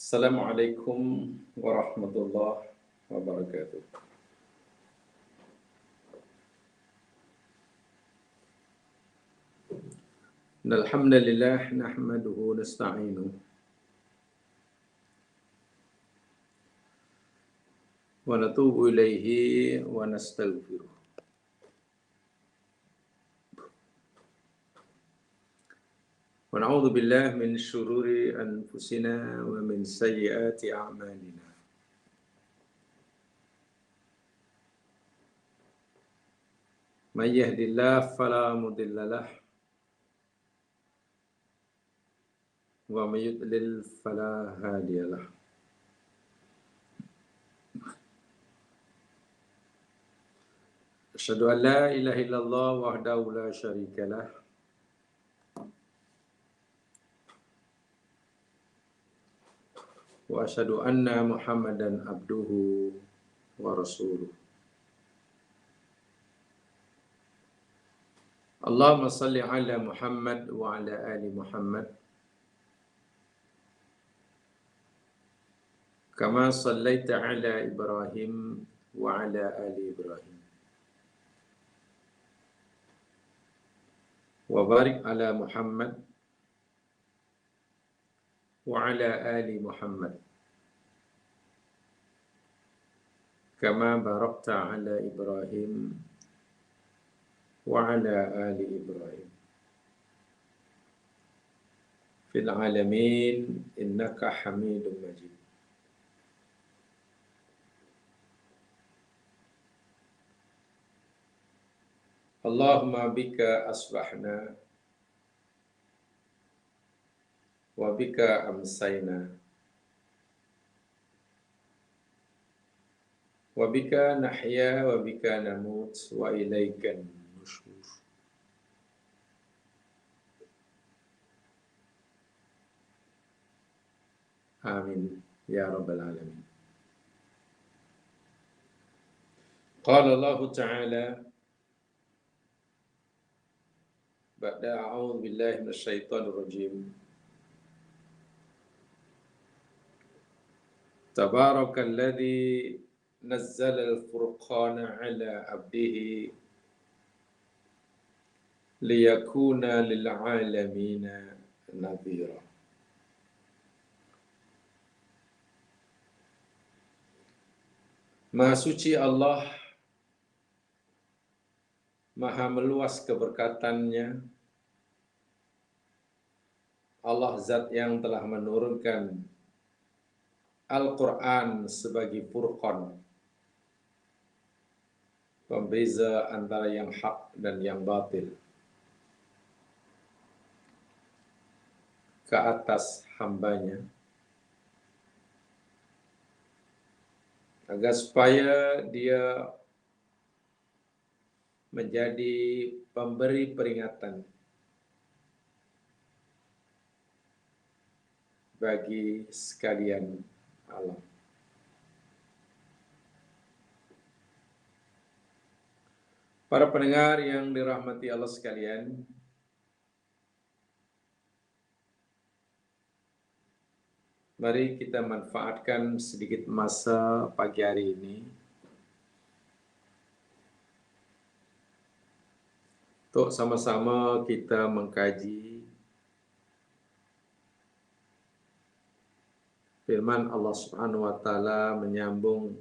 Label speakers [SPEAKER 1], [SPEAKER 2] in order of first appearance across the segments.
[SPEAKER 1] Assalamualaikum warahmatullahi wabarakatuh. Alhamdulillah nahmaduhu nasta'inuhu wa natubu ilaihi wa nastaghfiruh. Wa na'udzu billahi min syururi anfusina wa min sayyiati a'malina. May yahdihillahu fala mudilla lahu wa may yudlil fala hadiya lahu. Asyhadu an la ilaha illallah wahdahu la syarika lah wa asyhadu anna Muhammadan abduhu wa rasuluh. Allahumma salli ala Muhammad wa ala ali Muhammad kama sallaita ala Ibrahim wa ala ali Ibrahim wa barik ala Muhammad wa ala ali Muhammad kama barakta ala Ibrahim wa ala ali Ibrahim fil alamin innaka Hamidum Majid. Allahumma bika asbahna wa bika amsayna wa bika nahya wa bika namut wa ilaikan nusyur. Amin ya rabbal alamin. Qala Allah Ta'ala ba'da a'udzu billahi minasyaitonir rajim. Tabarakalladzi nazzala al-furqana 'ala 'abdihi liyakuna lil 'alamina nadhira. Maha suci Allah, maha meluas keberkatannya. Allah zat yang telah menurunkan Al-Quran sebagai furqan, pembeza antara yang hak dan yang batil, ke atas hambanya, agar supaya dia menjadi pemberi peringatan bagi sekalian alam. Para pendengar yang dirahmati Allah sekalian, mari kita manfaatkan sedikit masa pagi hari ini untuk sama-sama kita mengkaji firman Allah Subhanahu wa taala, menyambung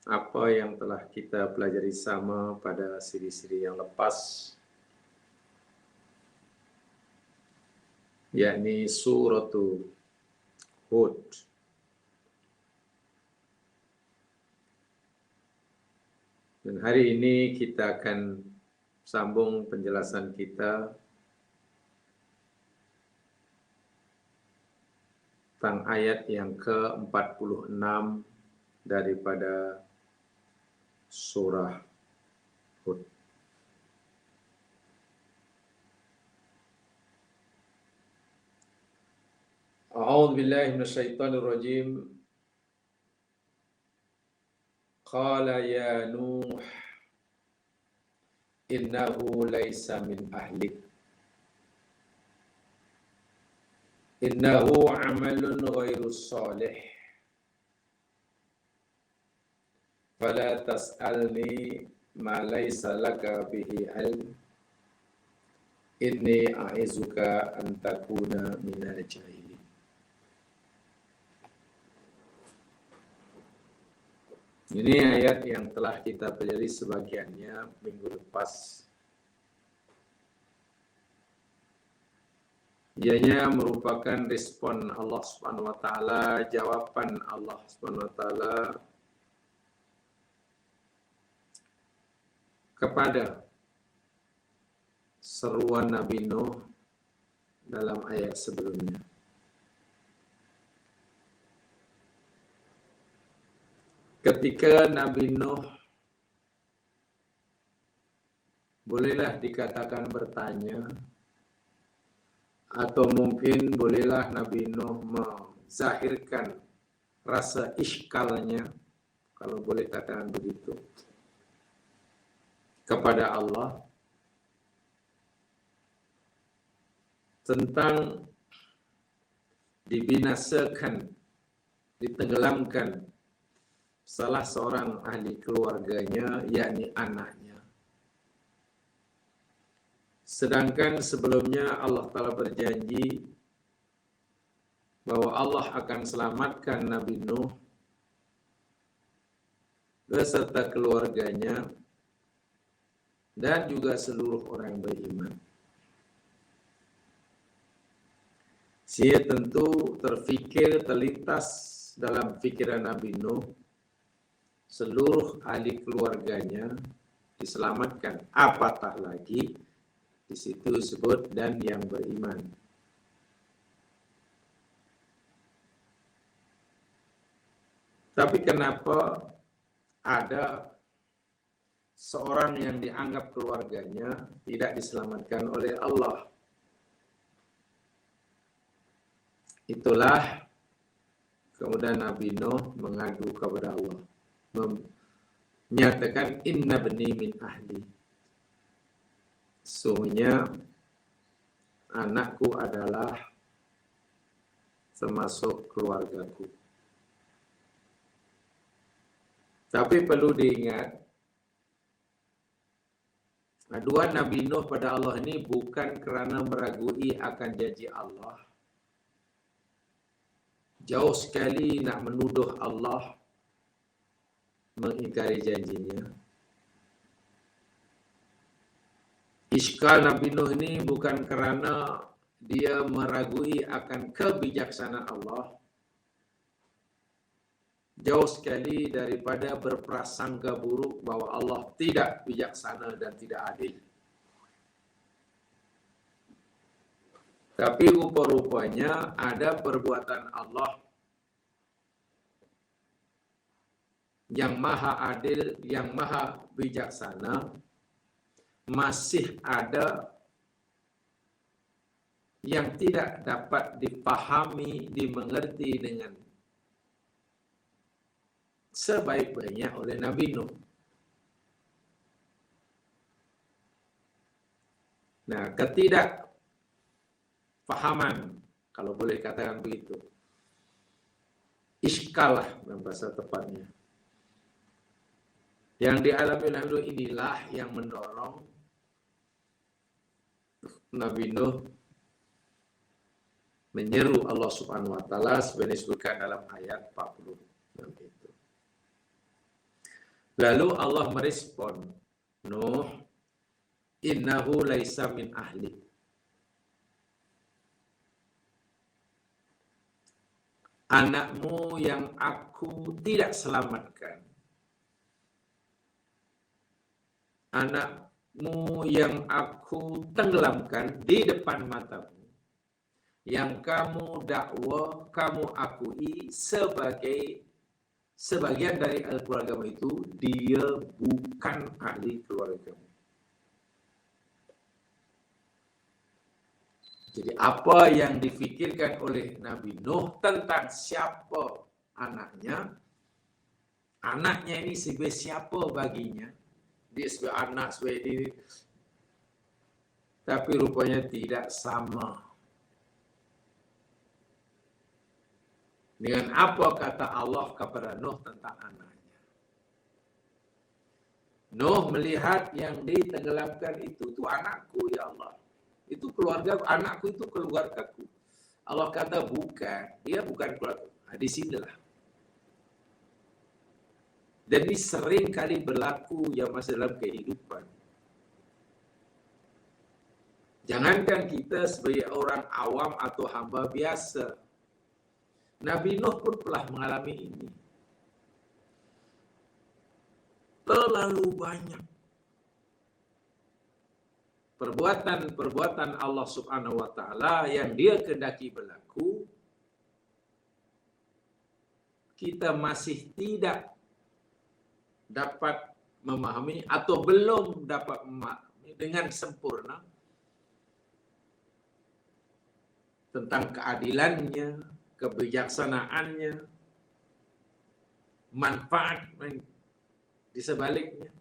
[SPEAKER 1] apa yang telah kita pelajari sama pada siri-siri yang lepas, yakni Suratul Hud. Dan hari ini kita akan sambung penjelasan kita tentang ayat yang ke-46 daripada surah Hud. A'udzu billahi minasyaitonir rajim. Qala ya Nuh innahu laisa min ahlik innahu amalun ghairu salih fala tas'alni ma laysa laka bihi ilm inni a'izuka an takuna minal jahilin. Ini ayat yang telah kita pelajari sebagiannya minggu lepas. Ianya merupakan respon Allah Subhanahu wa taala, jawaban Allah Subhanahu wa taala kepada seruan Nabi Nuh dalam ayat sebelumnya. Ketika Nabi Nuh bolehlah dikatakan bertanya, atau mungkin bolehlah Nabi Nuh menzahirkan rasa iskalnya, kalau boleh katakan begitu, kepada Allah tentang dibinasakan, ditenggelamkan salah seorang ahli keluarganya, yakni anaknya. Sedangkan sebelumnya Allah Ta'ala berjanji bahwa Allah akan selamatkan Nabi Nuh beserta keluarganya dan juga seluruh orang yang beriman. Saya tentu terlintas dalam pikiran Nabi Nuh seluruh ahli keluarganya diselamatkan, apatah lagi di situ disebut dan yang beriman. Tapi kenapa ada seorang yang dianggap keluarganya tidak diselamatkan oleh Allah? Itulah kemudian Nabi Nuh mengadu kepada Allah, menyatakan inna bani min ahli. Sesungguhnya anakku adalah termasuk keluargaku. Tapi perlu diingat, aduan Nabi Nuh pada Allah ini bukan kerana meragui akan janji Allah. Jauh sekali nak menuduh Allah mengingkari janjinya. Iskal Nabi Nuh ini bukan kerana dia meragui akan kebijaksanaan Allah. Jauh sekali daripada berprasangka buruk bahwa Allah tidak bijaksana dan tidak adil. Tapi rupa-rupanya ada perbuatan Allah yang maha adil, yang maha bijaksana, masih ada yang tidak dapat dipahami, dimengerti dengan sebaik-baiknya oleh Nabi Nuh. Nah, ketidakpahaman, kalau boleh katakan begitu, iskalah dalam bahasa tepatnya, yang dialami oleh Nabi Nuh inilah yang mendorong Nabi Nuh menyeru Allah Subhanahu wa taala sebenarnya disebutkan dalam ayat 40 itu. Lalu Allah merespon, Nuh, innahu laisa min ahli. Anakmu yang aku tidak selamatkan, anakmu yang aku tenggelamkan di depan matamu, yang kamu dakwa, kamu akui sebagian dari ahli keluargamu itu, dia bukan ahli keluargamu. Jadi apa yang difikirkan oleh Nabi Nuh tentang siapa anaknya ini sebagai siapa baginya, dia sebagai anak, sebagai diri, tapi rupanya tidak sama. Dengan apa kata Allah kepada Nuh tentang anaknya? Nuh melihat yang ditenggelamkan itu anakku ya Allah. Itu keluarga, anakku itu keluargaku. Allah kata bukan, dia bukan keluarga. Nah, di sinilah. Dan ini sering kali berlaku yang masih dalam kehidupan. Jangankan kita sebagai orang awam atau hamba biasa. Nabi Nuh pun telah mengalami ini. Terlalu banyak perbuatan-perbuatan Allah Subhanahu wa taala yang dia kehendaki berlaku, kita masih tidak dapat memahami atau belum dapat memahami dengan sempurna tentang keadilannya, kebijaksanaannya, manfaat di sebaliknya.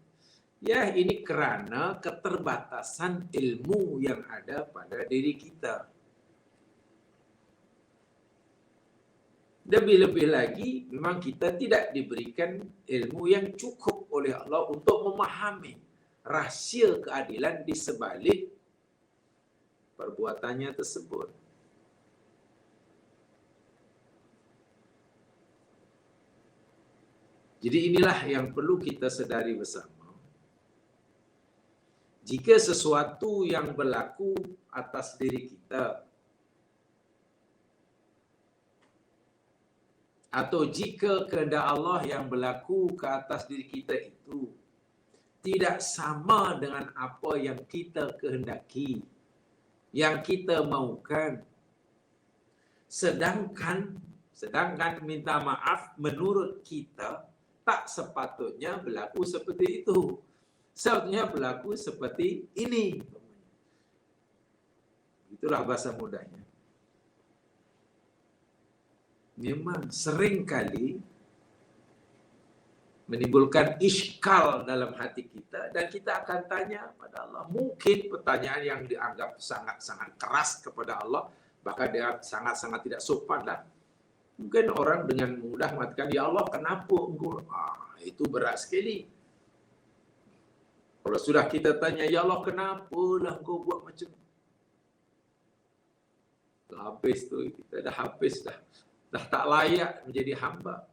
[SPEAKER 1] Ya, ini karena keterbatasan ilmu yang ada pada diri kita. Lebih-lebih lagi, memang kita tidak diberikan ilmu yang cukup oleh Allah untuk memahami rahsia keadilan di sebalik perbuatannya tersebut. Jadi inilah yang perlu kita sadari bersama. Jika sesuatu yang berlaku atas diri kita, atau jika kehendak Allah yang berlaku ke atas diri kita itu tidak sama dengan apa yang kita kehendaki, yang kita mahukan, sedangkan minta maaf menurut kita tak sepatutnya berlaku seperti itu. Sepatutnya berlaku seperti ini. Itulah bahasa mudahnya. Memang sering kali menimbulkan iskal dalam hati kita dan kita akan tanya pada Allah. Mungkin pertanyaan yang dianggap sangat-sangat keras kepada Allah, bahkan dia sangat-sangat tidak sopan lah. Mungkin orang dengan mudah mengatakan, ya Allah kenapa engkau? Itu berat sekali. Kalau sudah kita tanya, ya Allah kenapa lah engkau buat macam itu? Habis tu, kita dah habis dah. Dah tak layak menjadi hamba.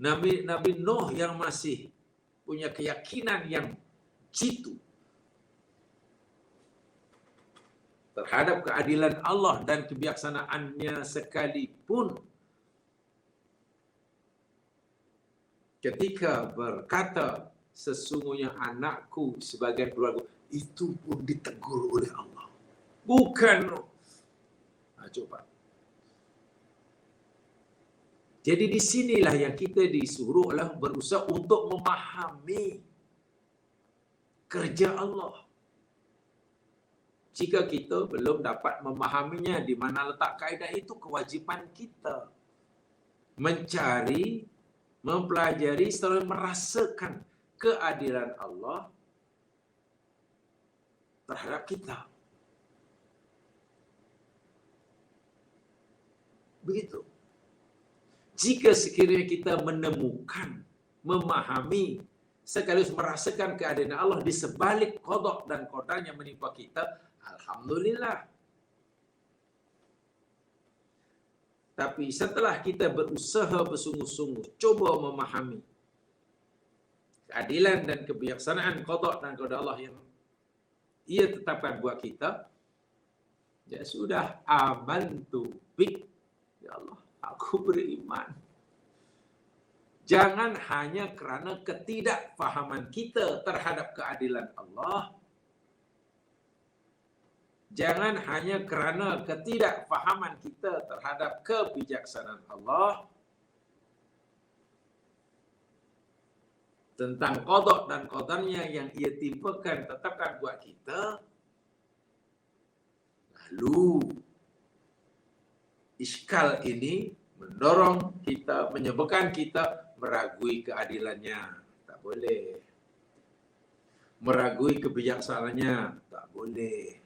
[SPEAKER 1] Nabi Nuh yang masih punya keyakinan yang jitu terhadap keadilan Allah dan kebijaksanaannya sekalipun, ketika berkata sesungguhnya anakku sebagai keluarga, itu pun ditegur oleh Allah. Bukan. Coba. Jadi di sinilah yang kita disuruhlah berusaha untuk memahami kerja Allah. Jika kita belum dapat memahaminya, di mana letak kaedah itu, kewajiban kita mencari, mempelajari, selalu merasakan keadilan Allah terhadap kita. Begitu. Jika sekiranya kita menemukan, memahami, sekaligus merasakan keadilan Allah di sebalik qada dan qadar yang menimpa kita, alhamdulillah. Tapi setelah kita berusaha bersungguh-sungguh, coba memahami keadilan dan kebijaksanaan qada dan qadar Allah yang Ia tetapkan buat kita, ya sudah, amantu bik. Ya Allah, aku beriman. Jangan hanya kerana ketidakfahaman kita terhadap keadilan Allah. Jangan hanya kerana ketidakfahaman kita terhadap kebijaksanaan Allah tentang qada dan qadarnya yang Ia timpakan, tetapkan buat kita, lalu iskal ini mendorong kita, menyebabkan kita meragui keadilannya. Tak boleh. Meragui kebijaksanaannya. Tak boleh.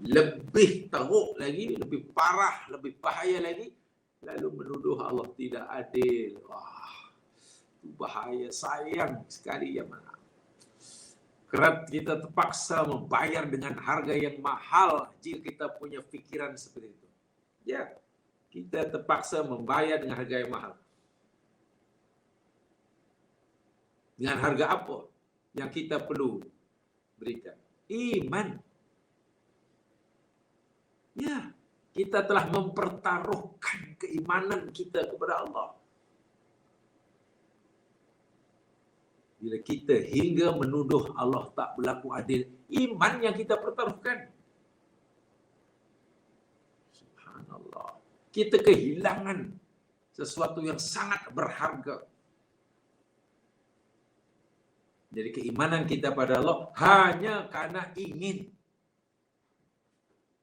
[SPEAKER 1] lebih teruk lagi, lebih parah, lebih bahaya lagi, lalu menuduh Allah tidak adil. Wah, itu bahaya, sayang sekali ya mana. Kerap kita terpaksa membayar dengan harga yang mahal jika kita punya pikiran seperti itu. Ya, kita terpaksa membayar dengan harga yang mahal. Dengan harga apa yang kita perlu berikan? Iman. Ya, kita telah mempertaruhkan keimanan kita kepada Allah. Bila kita hingga menuduh Allah tak berlaku adil, iman yang kita pertaruhkan. Subhanallah. Kita kehilangan sesuatu yang sangat berharga. Jadi keimanan kita pada Allah hanya karena ingin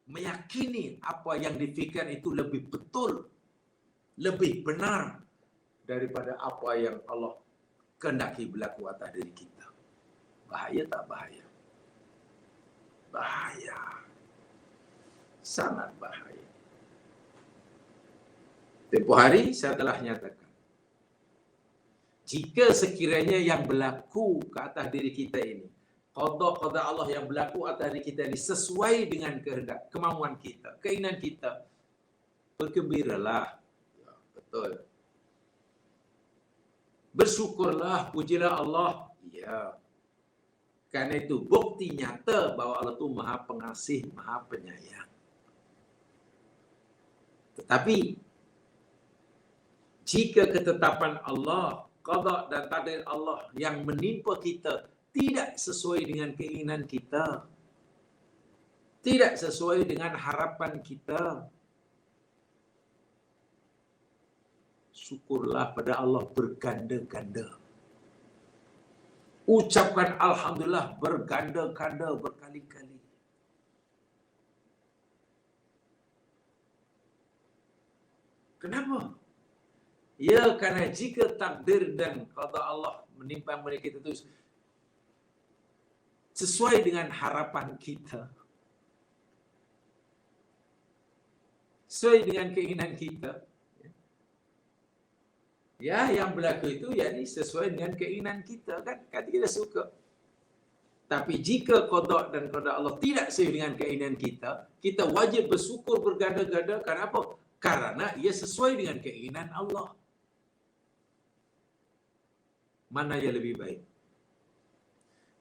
[SPEAKER 1] meyakini apa yang difikirkan itu lebih betul, lebih benar daripada apa yang Allah kehendaki berlaku atas diri kita. Bahaya tak bahaya? Bahaya. Sangat bahaya. Tempoh hari saya telah nyatakan, jika sekiranya yang berlaku ke atas diri kita ini, qada Allah yang berlaku atas diri kita ini sesuai dengan kehendak, kemauan kita, keinginan kita, bergembiralah. Ya, betul. Bersyukurlah, pujilah Allah. Ya. Karena itu bukti nyata bahawa Allah itu Maha Pengasih, Maha Penyayang. Tetapi jika ketetapan Allah, qada dan takdir Allah yang menimpa kita tidak sesuai dengan keinginan kita, tidak sesuai dengan harapan kita, syukurlah pada Allah berganda-ganda. Ucapkan Alhamdulillah berganda-ganda berkali-kali. Kenapa? Ya, karena jika takdir dan qada Allah menimpa mereka itu sesuai dengan harapan kita, sesuai dengan keinginan kita, ya, yang berlaku itu yakni sesuai dengan keinginan kita, kan kita suka. Tapi jika qada dan qada Allah tidak sesuai dengan keinginan kita, kita wajib bersyukur berganda-ganda. Kenapa? Karena ia sesuai dengan keinginan Allah. Mana yang lebih baik?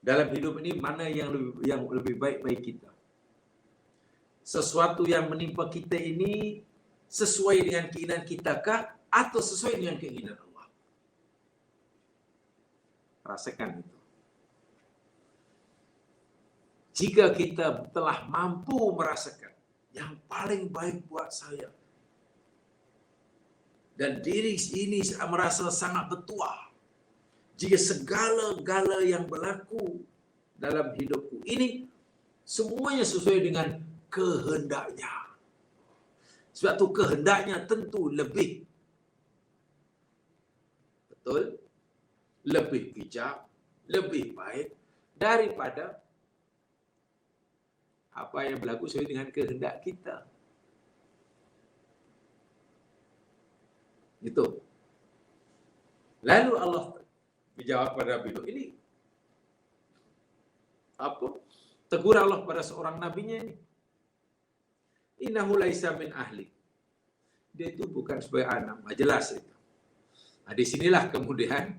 [SPEAKER 1] Dalam hidup ini mana yang lebih baik bagi kita? Sesuatu yang menimpa kita ini sesuai dengan keinginan kita kah atau sesuai dengan keinginan Allah? Rasakan itu. Jika kita telah mampu merasakan yang paling baik buat saya, dan diri ini merasa sangat bertuah, jika segala-gala yang berlaku dalam hidupku ini semuanya sesuai dengan kehendaknya. Sebab itu kehendaknya tentu lebih betul, lebih bijak, lebih baik daripada apa yang berlaku sesuai dengan kehendak kita. Itu. Lalu Allah berjawab pada Nabi Nuh, ini apa? Tegur Allah pada seorang nabinya ini. Innahu laisa min ahli. Dia itu bukan sebagai anak. Jelas itu. Nah, di sinilah kemudian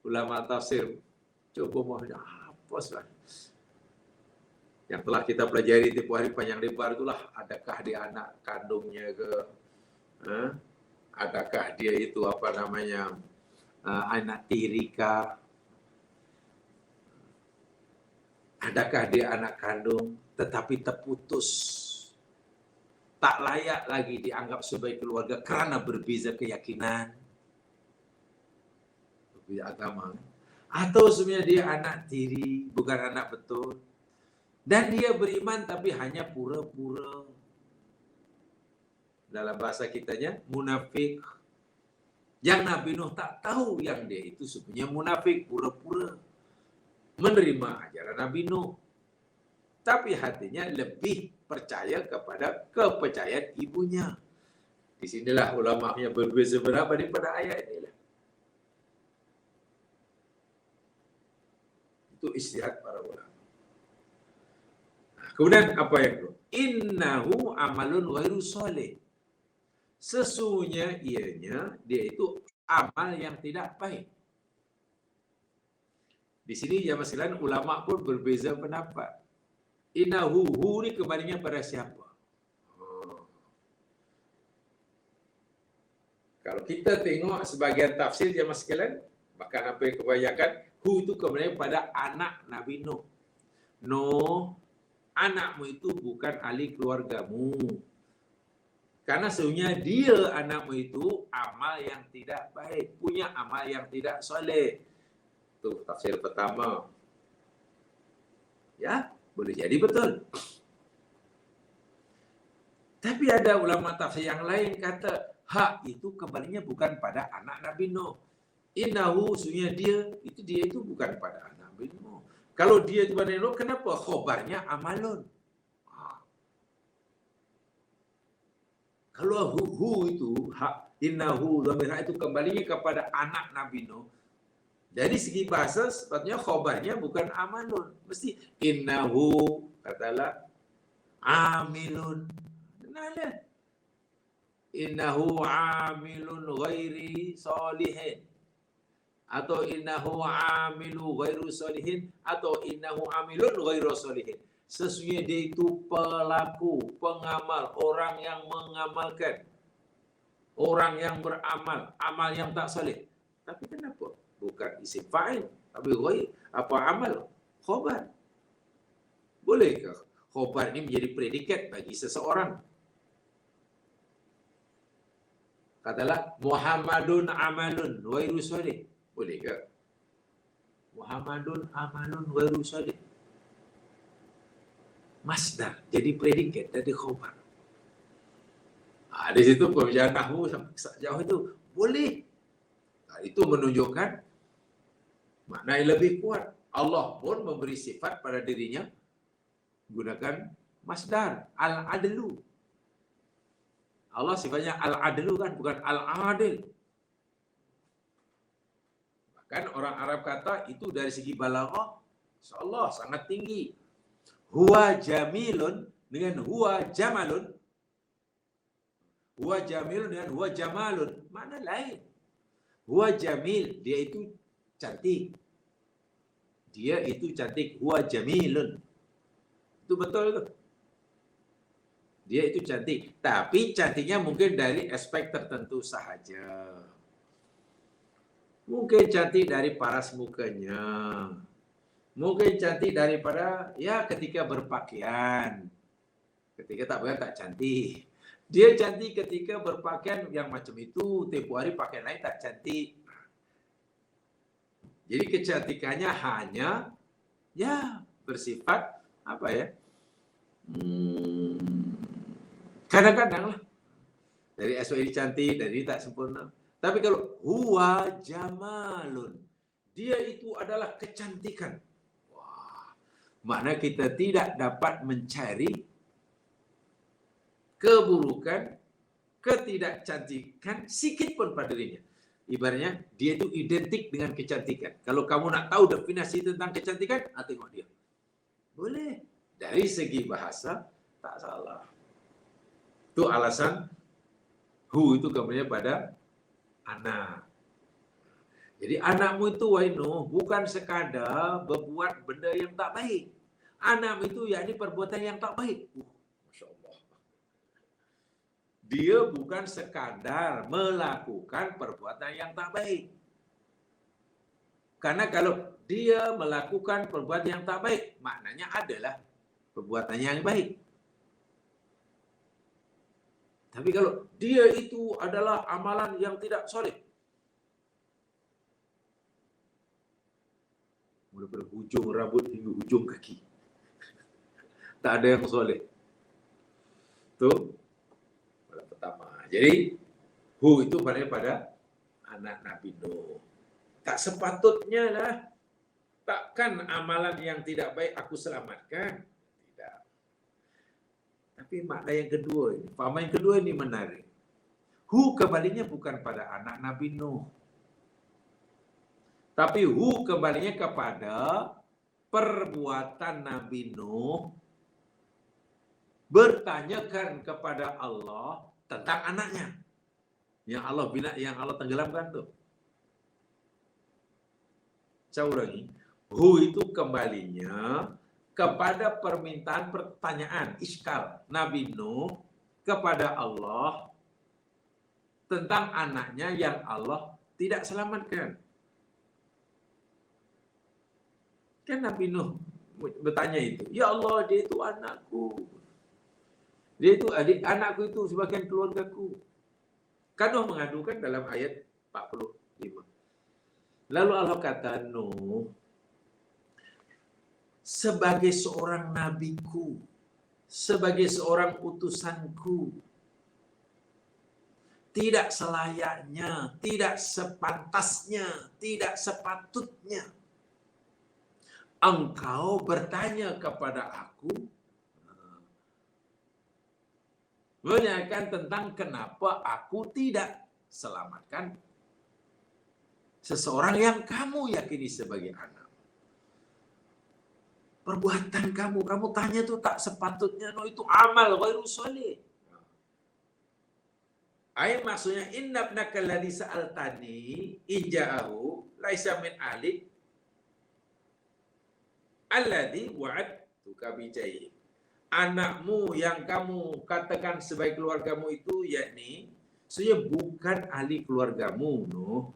[SPEAKER 1] ulama tafsir coba mau apa sebenarnya yang telah kita pelajari tempoh hari panjang lebar itulah, adakah dia anak kandungnya ke, adakah dia itu apa namanya, anak tirika, adakah dia anak kandung tetapi terputus, tak layak lagi dianggap sebagai keluarga karena berbeza keyakinan, berbeza agama, atau sebenarnya dia anak tiri, bukan anak betul, dan dia beriman tapi hanya pura-pura. Dalam bahasa kitanya munafik. Yang Nabi Nuh tak tahu yang dia itu sebenarnya munafik, pura-pura menerima ajaran Nabi Nuh. tapi hatinya lebih percaya kepada kepercayaan ibunya. Di sinilah ulamanya berbeza berapa daripada ayat ini. Itu ijtihad para ulama. Kemudian apa yang kedua? Innahu amalun ghairu sholih. Sesungguhnya ianya dia itu amal yang tidak baik. Di sini jamaah sekalian ulama pun berbeza pendapat. Innahu hu ni kembalinya pada siapa? Kalau kita tengok sebagian tafsir jamaah sekalian, bahkan apa yang kebanyakan hu itu kembalinya pada anak Nabi Nuh. Nuh, anakmu itu bukan ahli keluargamu. Karena sesungguhnya dia anakmu itu amal yang tidak baik, punya amal yang tidak soleh. Itu tafsir pertama. Ya, boleh jadi betul. Tapi ada ulama tafsir yang lain kata hak itu kembalinya bukan pada anak Nabi Nuh. Innahu sesungguhnya dia itu bukan pada anak Nabi Nuh. Kalau dia itu pada Nuh, kenapa khobarnya amalun? Kalau hu itu hak innahu dhamir itu kembalinya kepada anak Nabi Nuh. Dari segi bahasa sepatutnya khobarnya bukan amalun, mesti innahu katalah amilun. Benar. Innahu amilun ghairi solihin. Atau innahu amilu ghairu solihin atau innahu amilun ghairu solihin. Sesungguhnya dia itu pelaku, pengamal, orang yang mengamalkan, orang yang beramal, amal yang tak soleh. Tapi kenapa? Bukan isim fa'il, tapi ghair apa amal? Khobar. Bolehkah khobar ini menjadi predikat bagi seseorang? Katalah Muhammadun amalun ghairu soleh. Boleh ke? Muhammadun amalun ghairu soleh. Masdar jadi predikat dari khobar. Di situ pembicaraan nahwu sampai sejauh itu boleh. Itu menunjukkan makna yang lebih kuat. Allah pun memberi sifat pada dirinya gunakan masdar al-adlu. Allah sifatnya al-adlu kan, bukan al-adil. Kan orang Arab kata itu dari segi balaghah, insyaallah sangat tinggi. Huwa jamilun dengan huwa jamalun. Huwa jamilun dengan huwa jamalun. Mana lain. Huwa jamil, dia itu cantik. Dia itu cantik. Huwa jamilun. Itu betul itu. Dia itu cantik. Tapi cantiknya mungkin dari aspek tertentu sahaja. Mungkin cantik dari paras mukanya. Mungkin cantik daripada ya ketika berpakaian. Ketika tak berpakaian tak cantik. Dia cantik ketika berpakaian yang macam itu. Tempoh hari pakaian lain tak cantik. Jadi kecantikannya hanya ya bersifat apa ya? Kadang-kadang lah. Dari aspek ini cantik, dari ini tak sempurna. Tapi kalau huwa jamalun, dia itu adalah kecantikan. Wah, makna kita tidak dapat mencari keburukan, ketidakcantikan sikit pun pada dirinya. Ibaratnya dia itu identik dengan kecantikan. Kalau kamu nak tahu definisi tentang kecantikan, tengok dia. Boleh. Dari segi bahasa tak salah. Itu alasan hu itu gambarnya pada anak. Jadi anakmu itu wahai Nuh bukan sekadar berbuat benda yang tak baik. Anakmu itu yakni perbuatan yang tak baik. Masya Allah. Dia bukan sekadar melakukan perbuatan yang tak baik. Karena kalau dia melakukan perbuatan yang tak baik, maknanya adalah perbuatan yang baik. Tapi kalau dia itu adalah amalan yang tidak soleh, mulai dari hujung rambut hingga hujung kaki, tak ada yang soleh. Itu pertama. Jadi hu itu pada anak Nabi Nuh. Tak sepatutnya lah. Takkan amalan yang tidak baik aku selamatkan. Tapi makna yang kedua ini, faham yang kedua ini menarik. Hu kembalinya bukan pada anak Nabi Nuh. Tapi hu kembalinya kepada perbuatan Nabi Nuh bertanyakan kepada Allah tentang anaknya yang Allah tenggelamkan tuh. Saya ulangi, hu itu kembalinya kepada permintaan pertanyaan iskal Nabi Nuh kepada Allah tentang anaknya yang Allah tidak selamatkan. Kan Nabi Nuh bertanya itu, ya Allah, dia itu anakku. Dia itu anakku itu sebagian keluargaku. Kan Nuh mengadukan dalam ayat 45. Lalu Allah kata, Nuh, sebagai seorang nabiku, sebagai seorang utusanku, tidak selayaknya, tidak sepantasnya, tidak sepatutnya engkau bertanya kepada aku menanyakan tentang kenapa aku tidak selamatkan seseorang yang kamu yakini sebagai anak. Perbuatan kamu tanya itu tak sepatutnya, no, itu amal ghairu sholih. Ayat maksudnya inna ibnaka alladhi sa'altani ija'ahu laisa min ahlik alladhi wa'adtuka bijayyi. Anakmu yang kamu katakan sebagai keluargamu itu yakni sebenarnya bukan ahli keluargamu, no.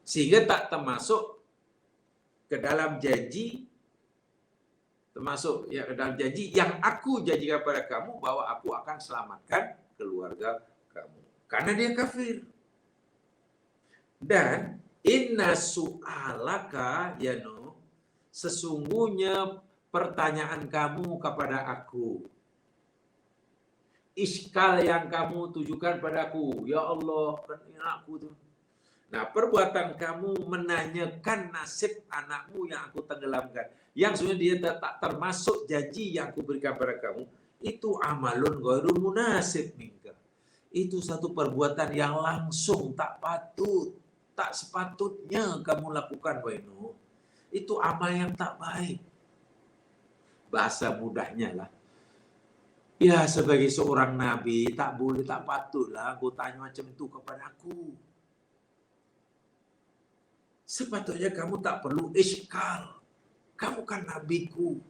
[SPEAKER 1] Sehingga tak termasuk ke dalam janji, termasuk ya ke dalam janji yang aku janjikan pada kamu bahwa aku akan selamatkan keluarga kamu. Karena dia kafir. Dan inna su'alaka ya no, sesungguhnya pertanyaan kamu kepada aku, iskal yang kamu tujukan padaku, ya Allah, kan anakku tuh. Nah, perbuatan kamu menanyakan nasib anakmu yang aku tenggelamkan, yang sebenarnya dia tak termasuk janji yang aku berikan pada kamu, itu amalun ghairul munasib minka. Itu satu perbuatan yang langsung tak patut, tak sepatutnya kamu lakukan, wahai Nuh. Itu amal yang tak baik. Bahasa mudahnya lah, ya sebagai seorang nabi tak boleh, tak patutlah aku tanya macam itu kepada aku. Sepatutnya kamu tak perlu iskal. Kamu kan nabiku,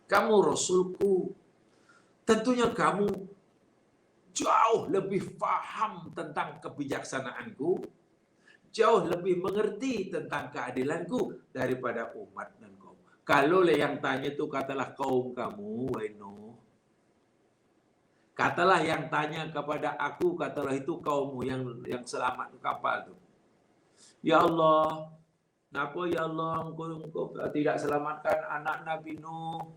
[SPEAKER 1] kamu rasulku. Tentunya kamu jauh lebih faham tentang kebijaksanaanku, jauh lebih mengerti tentang keadilanku daripada umat dan kaum. Kalau yang tanya itu katalah kaum kamu, wahai Nuh. Katalah yang tanya kepada aku, katalah itu kaummu yang selamat ke kapal itu. Ya Allah, kenapa ya Allah engkau tidak selamatkan anak Nabi Nuh?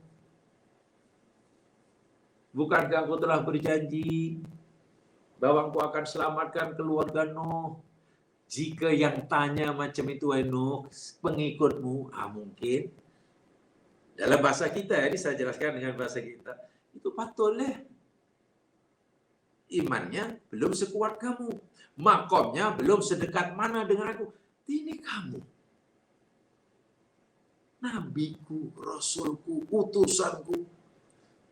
[SPEAKER 1] Bukankah engkau telah berjanji bahwa engkau akan selamatkan keluarga Nuh? Jika yang tanya macam itu, wahai Nuh, pengikutmu, mungkin dalam bahasa kita, ini saya jelaskan dengan bahasa kita, itu patutlah imannya belum sekuat kamu, makomnya belum sedekat mana dengan aku. Ini kamu, nabiku, rasulku, utusanku,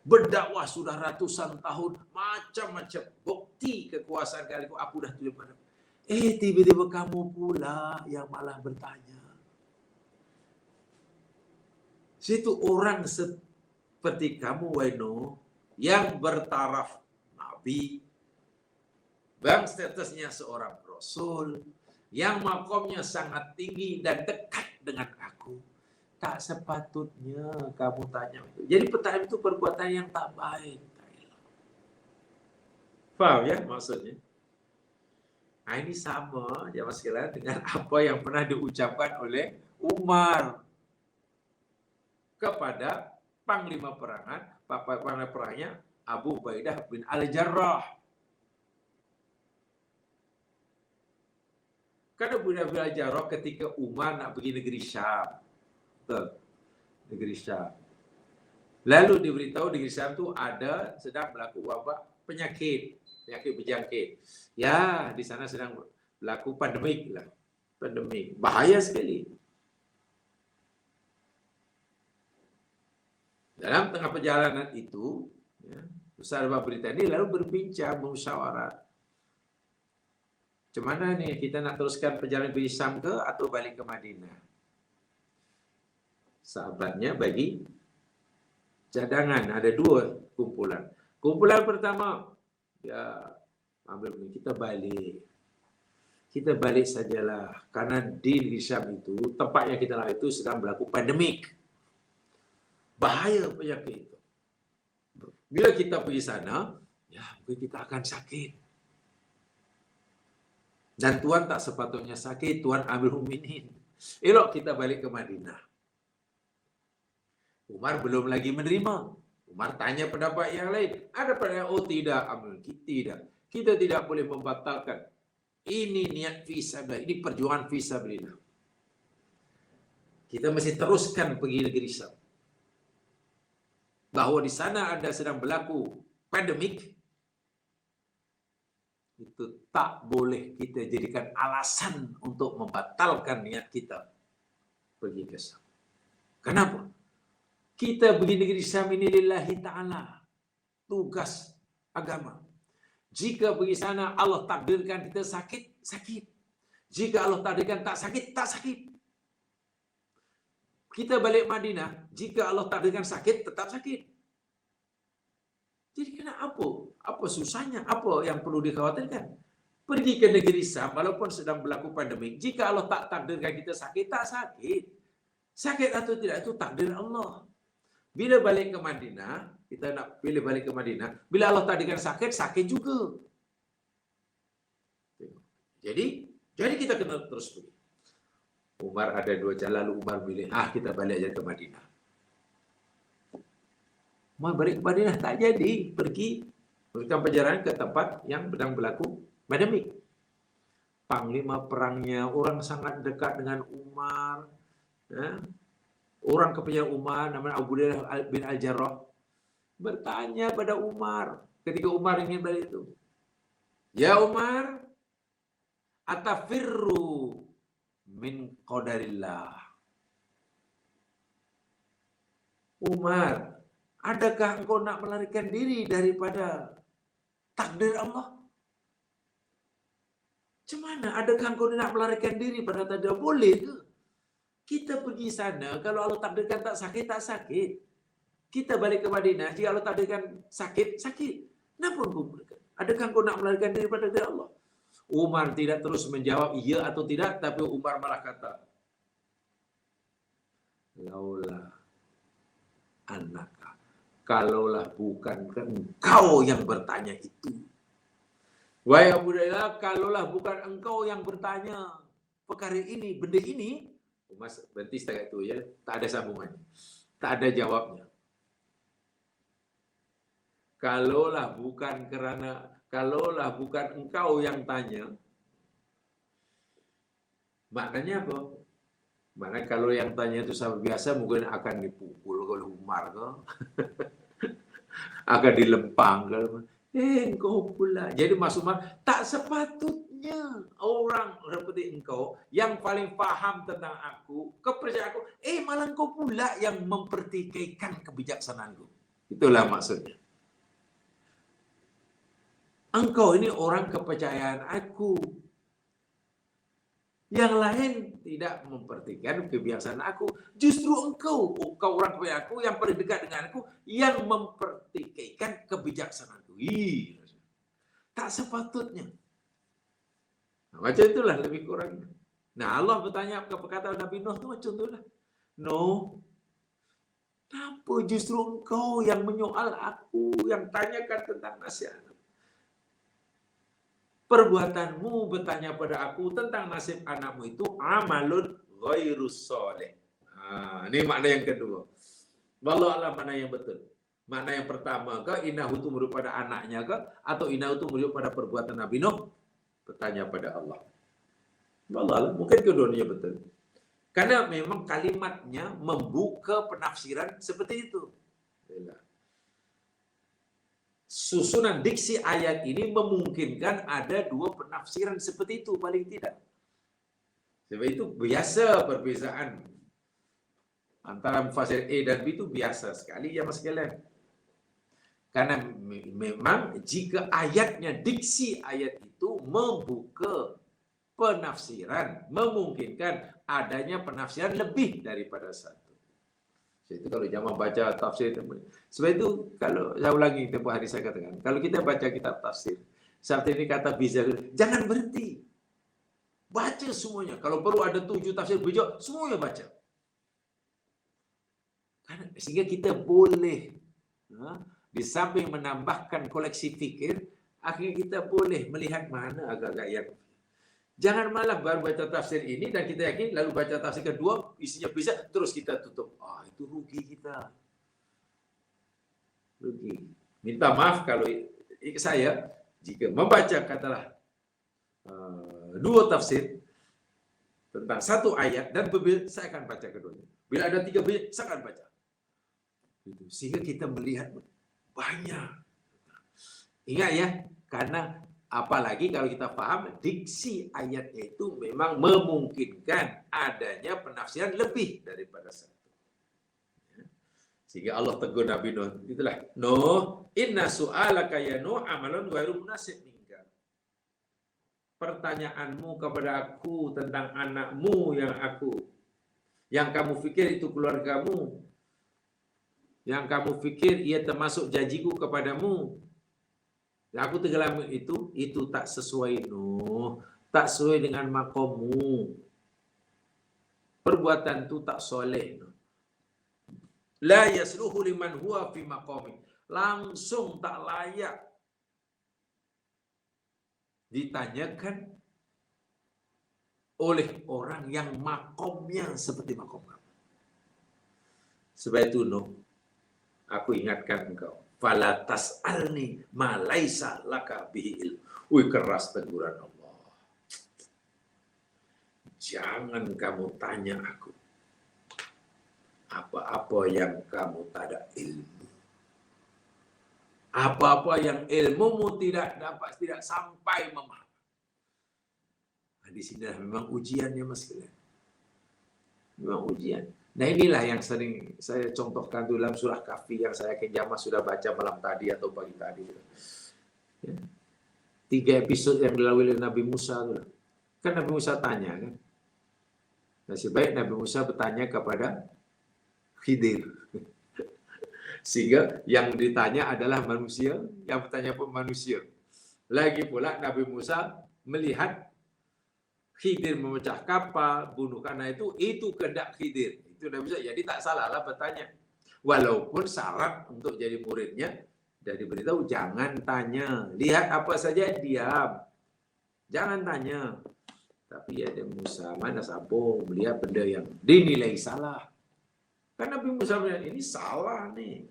[SPEAKER 1] berdakwah sudah ratusan tahun, macam-macam bukti kekuasaan kaliku aku dah tunjuk padamu. Tiba-tiba kamu pula yang malah bertanya. Situ orang seperti kamu, wahai Nuh, yang bertaraf nabi, bang statusnya seorang rasul, yang makomnya sangat tinggi dan dekat dengan aku, tak sepatutnya kamu tanya itu. Jadi pertanyaan itu perbuatan yang tak baik. Faham ya maksudnya? Nah, ini sama jamaah sekalian dengan apa yang pernah diucapkan oleh Umar kepada panglima perangnya Abu Ubaidah bin Al-Jarrah. Karena Abu Ubaidah bin Al-Jarrah ketika Umar nak pergi negeri Syam, negeri Syam, Lalu diberitahu di Syam itu ada sedang berlaku wabak penyakit berjangkit. Ya, di sana sedang berlaku pandemik lah. Pandemik. Bahaya sekali. Dalam tengah perjalanan itu, ya, sahabat berita ini lalu berbincang, bermusyawarah. Macam mana nih kita nak teruskan perjalanan pergi Syam ke atau balik ke Madinah? Sahabatnya bagi cadangan, ada dua kumpulan. Kumpulan pertama, ya ambil kita balik. Kita balik sajalah karena di Syam itu tempat yang kita lalu itu sedang berlaku pandemik. Bahaya penyakit itu. Bila kita pergi sana, ya mungkin kita akan sakit. Dan Tuhan tak sepatutnya sakit, Tuhan ambil mukminin. Elok kita balik ke Madinah. Umar belum lagi menerima. Umar tanya pendapat yang lain. Ada pendapat, oh tidak, ambil tidak. Kita tidak boleh membatalkan. Ini niat fisabilillah, ini perjuangan fisabilillah. Kita mesti teruskan pergi negeri Syam. Bahwa di sana ada sedang berlaku pandemik, itu tak boleh kita jadikan alasan untuk membatalkan niat kita pergi ke Syam. Kenapa? Kita pergi negeri Syam ini lillahi ta'ala. Tugas agama. Jika pergi sana Allah takdirkan kita sakit, sakit. Jika Allah takdirkan tak sakit, tak sakit. Kita balik Madinah, jika Allah takdirkan sakit, tetap sakit. Jadi kena apa? Apa susahnya? Apa yang perlu dikhawatirkan? Pergi ke negeri Syam, walaupun sedang berlaku pandemik, jika Allah tak takdirkan kita sakit, tak sakit. Sakit atau tidak itu takdir Allah. Bila balik ke Madinah, kita nak pilih balik ke Madinah, bila Allah takdirkan sakit, sakit juga. Jadi kita kena terus pergi. Umar ada dua jalan, lalu Umar pilih, kita balik aja ke Madinah. Umar balik ke Madinah, tak jadi. Pergi, melanjutkan perjalanan ke tempat yang sedang berlaku pandemik. Panglima perangnya, orang sangat dekat dengan Umar. Ya. Orang kepercayaan Umar, namanya Abu Hurairah bin Al-Jarrah, bertanya pada Umar, ketika Umar ingin balik itu. Ya Umar, atafirru min qadarillah. Umar, adakah engkau nak melarikan diri daripada takdir Allah? Macam mana? Adakah engkau nak melarikan diri pada takdir? Boleh ke? Kita pergi sana, kalau Allah takdirkan tak sakit, tak sakit. Kita balik ke Madinah, jika Allah takdirkan sakit, sakit. Kenapa engkau berikan? Adakah engkau nak melarikan diri pada takdir Allah? Umar tidak terus menjawab iya atau tidak, tapi Umar malah kata, laulah anaka, kalaulah bukan engkau yang bertanya itu. Wahai Abu Hurairah, kalaulah bukan engkau yang bertanya perkara ini, benda ini, Mas berhenti setakat itu ya, tak ada sambungannya, tak ada jawabnya. Kalaulah bukan engkau yang tanya, maknanya apa? Maknanya kalau yang tanya itu sama biasa mungkin akan dipukul oleh Umar ke, akan dilempang ke. Engkau pula. Jadi Mas Umar, tak sepatutnya orang seperti engkau yang paling paham tentang aku, kepercayaan aku, malah engkau pula yang mempertikaikan kebijaksanaanku. Itulah maksudnya. Engkau ini orang kepercayaan aku. Yang lain tidak mempertikaikan kebiasaan aku. Justru engkau orang kepercayaan aku yang paling dekat dengan aku, yang mempertikaikan kebijaksanaan. Tak sepatutnya. Macam itulah lebih kurang. Nah Allah bertanya kepada Nabi Nuh itu macam itulah. Nuh, kenapa justru engkau yang menyoal aku, yang tanyakan tentang nasihat? Perbuatanmu bertanya pada aku tentang nasib anakmu itu amalun ghairus sholih. Ini makna yang kedua. Wallahu a'lam mana yang betul. Makna yang pertama ke innahu itu merujuk pada anaknya ke, atau innahu itu merujuk pada perbuatan Nabi Nuh? Bertanya pada Allah. Wallah, mungkin keduanya betul. Karena memang kalimatnya membuka penafsiran seperti itu. Susunan diksi ayat ini memungkinkan ada dua penafsiran seperti itu paling tidak. Sebab itu biasa perbezaan antara mufassir A dan B itu biasa sekali ya mas sekalian. Karena memang jika ayatnya, diksi ayat itu membuka penafsiran, memungkinkan adanya penafsiran lebih daripada satu. Itu kalau zaman baca tafsir. Sebab itu kalau saya ulangi tempoh hari saya katakan, kalau kita baca kitab tafsir, saat ini kata Bizar, jangan berhenti. Baca semuanya. Kalau perlu ada 7 tafsir berbeda, semuanya baca. Sehingga kita boleh, di samping menambahkan koleksi fikir, akhirnya kita boleh melihat mana agak-agak yang. Jangan malah baru baca tafsir ini dan kita yakin, lalu baca tafsir kedua, isinya bisa, terus kita tutup. Itu rugi kita. Rugi. Minta maaf kalau saya, jika membaca katalah 2 tafsir tentang satu ayat dan berbeda, saya akan baca keduanya. Bila ada 3 berbeda, saya akan baca. Sehingga kita melihat banyak. Ingat ya, karena apalagi kalau kita paham diksi ayat itu memang memungkinkan adanya penafsiran lebih daripada satu. Sehingga Allah tegur Nabi Nuh, itulah, Nuh, inna su'alaka ya Nuh amalun ghairu munasib minka. Pertanyaanmu kepada aku tentang anakmu yang kamu fikir itu keluargamu, yang kamu fikir ia termasuk janjiku kepadamu. Aku tenggelam itu tak sesuai Nuh, tak sesuai dengan makommu. Perbuatan itu tak soleh. La yasluhu liman huwa fi maqami. Langsung tak layak ditanyakan oleh orang yang makomnya seperti makom kamu. Sebab itu Nuh, aku ingatkan engkau. Fala tas'alni ma laisa laka bihi ilm. Keras teguran Allah. Jangan kamu tanya aku apa-apa yang kamu tak ada ilmu. Apa-apa yang ilmumu tidak sampai memahami. Di sini memang ujiannya mas kalian. Memang ujian. Nah inilah yang sering saya contohkan dalam surah Kahfi yang saya Jamaah sudah baca malam tadi atau pagi tadi. Ya. 3 episode yang dilalui oleh Nabi Musa. Kan Nabi Musa tanya kan. Nasib baik Nabi Musa bertanya kepada Khidir. Sehingga yang ditanya adalah manusia, yang bertanya pun manusia. Lagi pula Nabi Musa melihat Khidir memecah kapal, bunuh karena itu kehendak Khidir. Itu Nabi Musa, jadi tak salahlah bertanya. Walaupun syarat untuk jadi muridnya dan diberitahu jangan tanya. Lihat apa saja diam. Jangan tanya. Tapi ada Musa mana sambung melihat benda yang dinilai salah. Karena Nabi Musa melihat ini salah nih.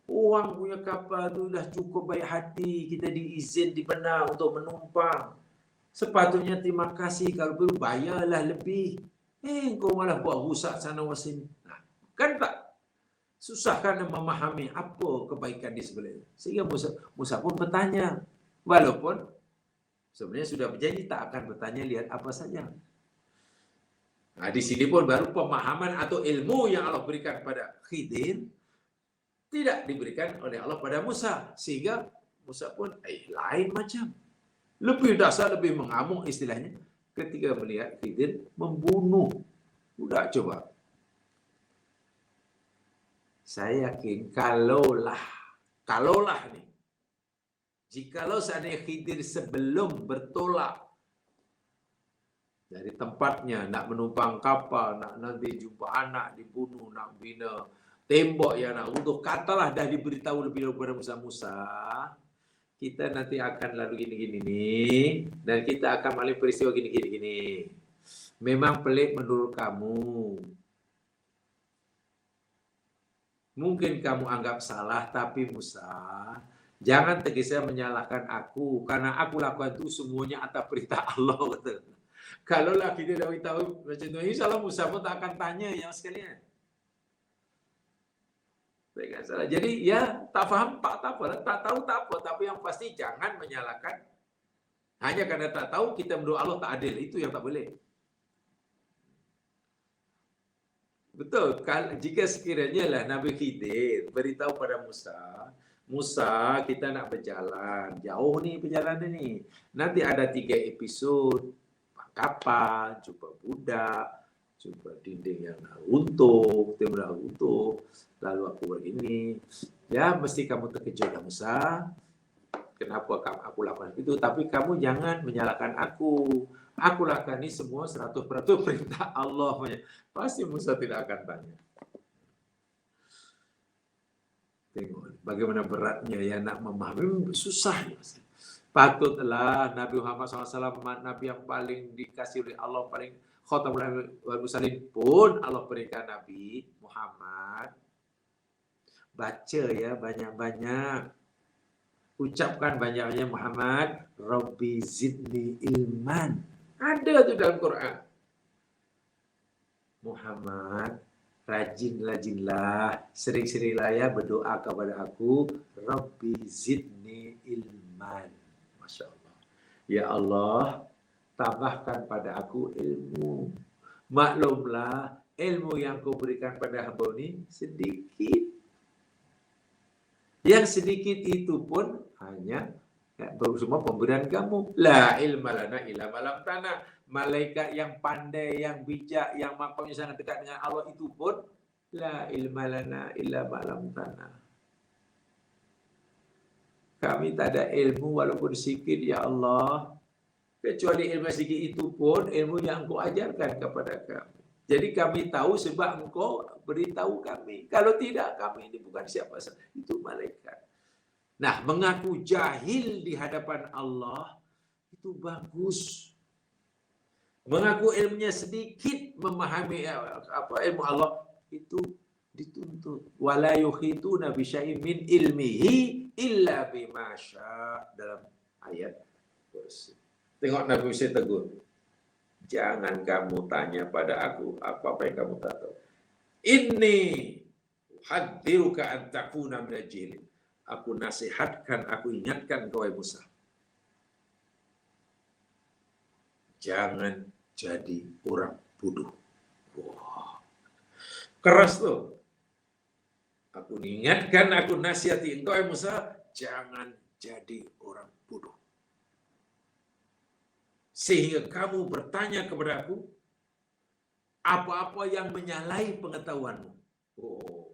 [SPEAKER 1] Orang punya kapal itu dah cukup baik hati, kita diizin dibenar untuk menumpang. Sepatutnya terima kasih, kalau perlu bayarlah lebih. Kau malah buat rusak sana sini. Nah, kan tak susah kan memahami apa kebaikan di sebelah. Sehingga Musa pun bertanya. Walaupun sebenarnya sudah berjanji tak akan bertanya, lihat apa saja. Nah, di sini pun baru pemahaman atau ilmu yang Allah berikan pada Khidir tidak diberikan oleh Allah pada Musa. Sehingga Musa pun lain macam. Lebih dasar, lebih mengamuk istilahnya. Ketika melihat Khidir membunuh. Udah coba. Saya yakin kalaulah nih. Jikalau seandainya Khidir sebelum bertolak dari tempatnya, nak menumpang kapal, nak nanti jumpa anak dibunuh, nak bina tembok yang nak runtuh, katalah dah diberitahu lebih dahulu kepada Musa, kita nanti akan lalu gini-gini nih, dan kita akan melalui peristiwa gini-gini. Memang pelik menurut kamu. Mungkin kamu anggap salah, tapi Musa, jangan tergesa menyalahkan aku, karena aku lakukan itu semuanya atas perintah Allah. Betul. Kalau lah kita dah tahu macam tu, insyaAllah Musa pun tak akan tanya yang sekalian. Dengan salah. Jadi ya tak faham tak apa, tak tahu tak apa, tapi yang pasti jangan menyalahkan. Hanya karena tak tahu kita menurut Allah tak adil, itu yang tak boleh. Betul, jika sekiranya lah Nabi Khidir beritahu pada Musa, Musa kita nak berjalan, jauh ni perjalanan ni. Nanti ada 3 episod, kapal, jumpa budak, jumpa dinding yang runtuh, timbul runtuh, lalu aku begini. Ya, mesti kamu terkejut lah Musa. Kenapa aku lakukan itu? Tapi kamu jangan menyalahkan aku. Aku lakukan ini semua 100% perintah Allah. Pasti Musa tidak akan tanya. Tengok bagaimana beratnya ya nak memahami, susah. Patutlah Nabi Muhammad SAW, Nabi yang paling dikasih oleh Allah, paling khatamul mursalin pun Allah berikan Nabi Muhammad. Baca ya banyak-banyak. Ucapkan banyak-banyak Muhammad, Rabbi zidni ilman. Ada tu dalam Quran. Muhammad, rajinlah, sering-seringlah ya berdoa kepada aku, Rabbi zidni ilman. Masya Allah. Ya Allah, tambahkan pada aku ilmu. Maklumlah, ilmu yang kau berikan pada hamba ini sedikit. Yang sedikit itu pun hanya semua pemberian kamu. La ilma lana illa ma 'allamtana. Malaikat yang pandai, yang bijak, yang makamnya sangat dekat dengan Allah itu pun la ilma lana illa ma 'allamtana. Kami tak ada ilmu walaupun sedikit ya Allah. Kecuali ilmu sedikit itu pun ilmu yang Engkau ajarkan kepada kami. Jadi kami tahu sebab Engkau beritahu kami. Kalau tidak, kami ini bukan siapa-siapa. Itu malaikat. Nah, mengaku jahil di hadapan Allah itu bagus. Mengaku ilmunya sedikit, memahami ilmu Allah itu dituntut. Wala yuhituna bi syai'in min ilmihi illa bima syaa, dalam ayat kursi. Tengok Nabi Musa tegur. Jangan kamu tanya pada aku apa yang kamu tak tahu. Inni uhadiruka an takuna minal jahilin. Aku nasihatkan, aku ingatkan kau Musa. Jangan jadi orang bodoh. Wah. Keras tuh. Aku ingatkan, aku nasihati engkau Musa, jangan jadi orang bodoh. Sehingga kamu bertanya kepada aku apa-apa yang menyalahi pengetahuanmu. Oh.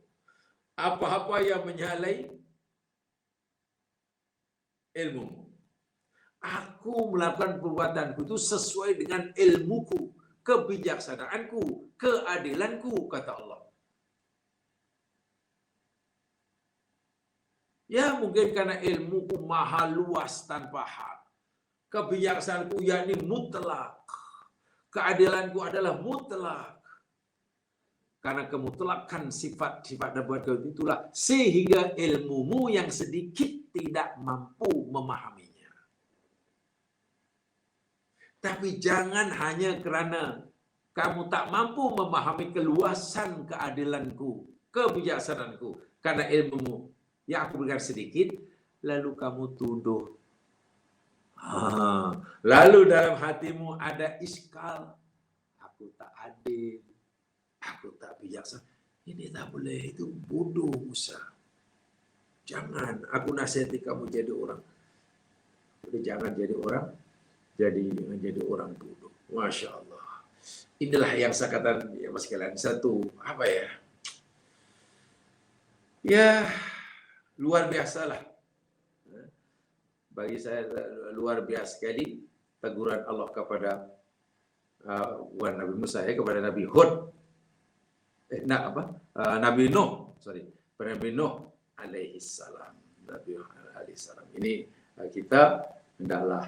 [SPEAKER 1] Apa-apa yang menyalahi ilmumu. Aku melakukan perbuatanku itu sesuai dengan ilmuku, kebijaksanaanku, keadilanku, kata Allah. Ya mungkin karena ilmuku maha luas tanpa had. Kebijaksanaanku yakni mutlak. Keadilanku adalah mutlak. Karena kemutlakan sifat-sifat dan buat itulah sehingga ilmumu yang sedikit tidak mampu memahaminya. Tapi jangan hanya kerana kamu tak mampu memahami keluasan keadilanku, kebijaksanaanku, karena ilmumu yang aku berikan sedikit, lalu kamu tuduh. Lalu dalam hatimu ada iskal. Aku tak adil. Aku tak bijaksana. Ini tak boleh. Itu bodoh Musa. Jangan. Aku nasihati kamu jadi orang. Jangan jadi orang. Jangan jadi orang bodoh. Masya Allah. Inilah yang saya katakan ya mas sekalian. Satu. Apa ya? Ya. Luar biasa lah. Bagi saya luar biasa sekali teguran Allah kepada Nabi Musa kepada Nabi Hud, Nabi Nuh, Nabi Nuh alaihi salam. Nabi Nuh alaihi salam. Ini kita hendaklah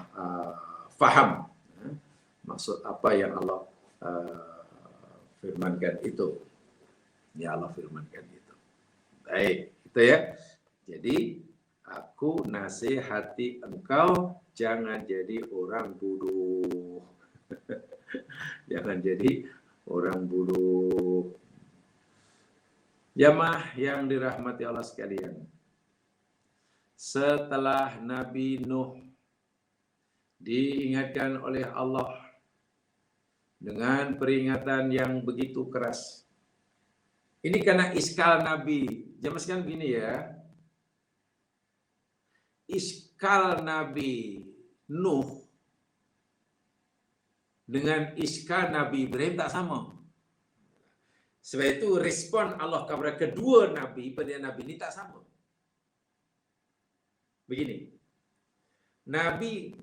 [SPEAKER 1] faham maksud apa yang Allah firmankan itu. Ya Allah firmankan itu. Baik, itu ya. Jadi aku nasihati engkau jangan jadi orang bodoh. Jangan jadi orang bodoh. Jamaah yang dirahmati Allah sekalian, setelah Nabi Nuh diingatkan oleh Allah dengan peringatan yang begitu keras. Ini karena iskal Nabi. Zaman sekarang gini ya, iskal Nabi Nuh dengan iskal Nabi Ibrahim tak sama. Sebab itu respon Allah kepada kedua Nabi, pada Nabi ini tak sama. Begini, Nabi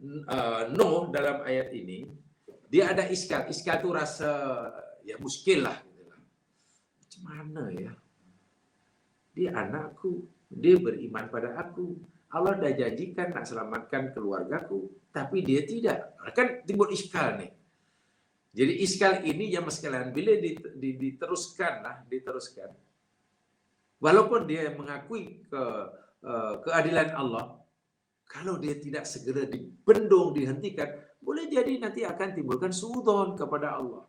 [SPEAKER 1] Nuh dalam ayat ini, dia ada iskal. Iskal itu rasa ya muskil lah. Macam mana ya? Dia anakku, dia beriman pada aku. Allah dah janjikan nak selamatkan keluargaku, tapi dia tidak. Kan timbul iskal nih. Jadi iskal ini yang sekalian bila diteruskan, walaupun dia mengakui keadilan Allah, kalau dia tidak segera dibendung, dihentikan, boleh jadi nanti akan timbulkan suudzon kepada Allah.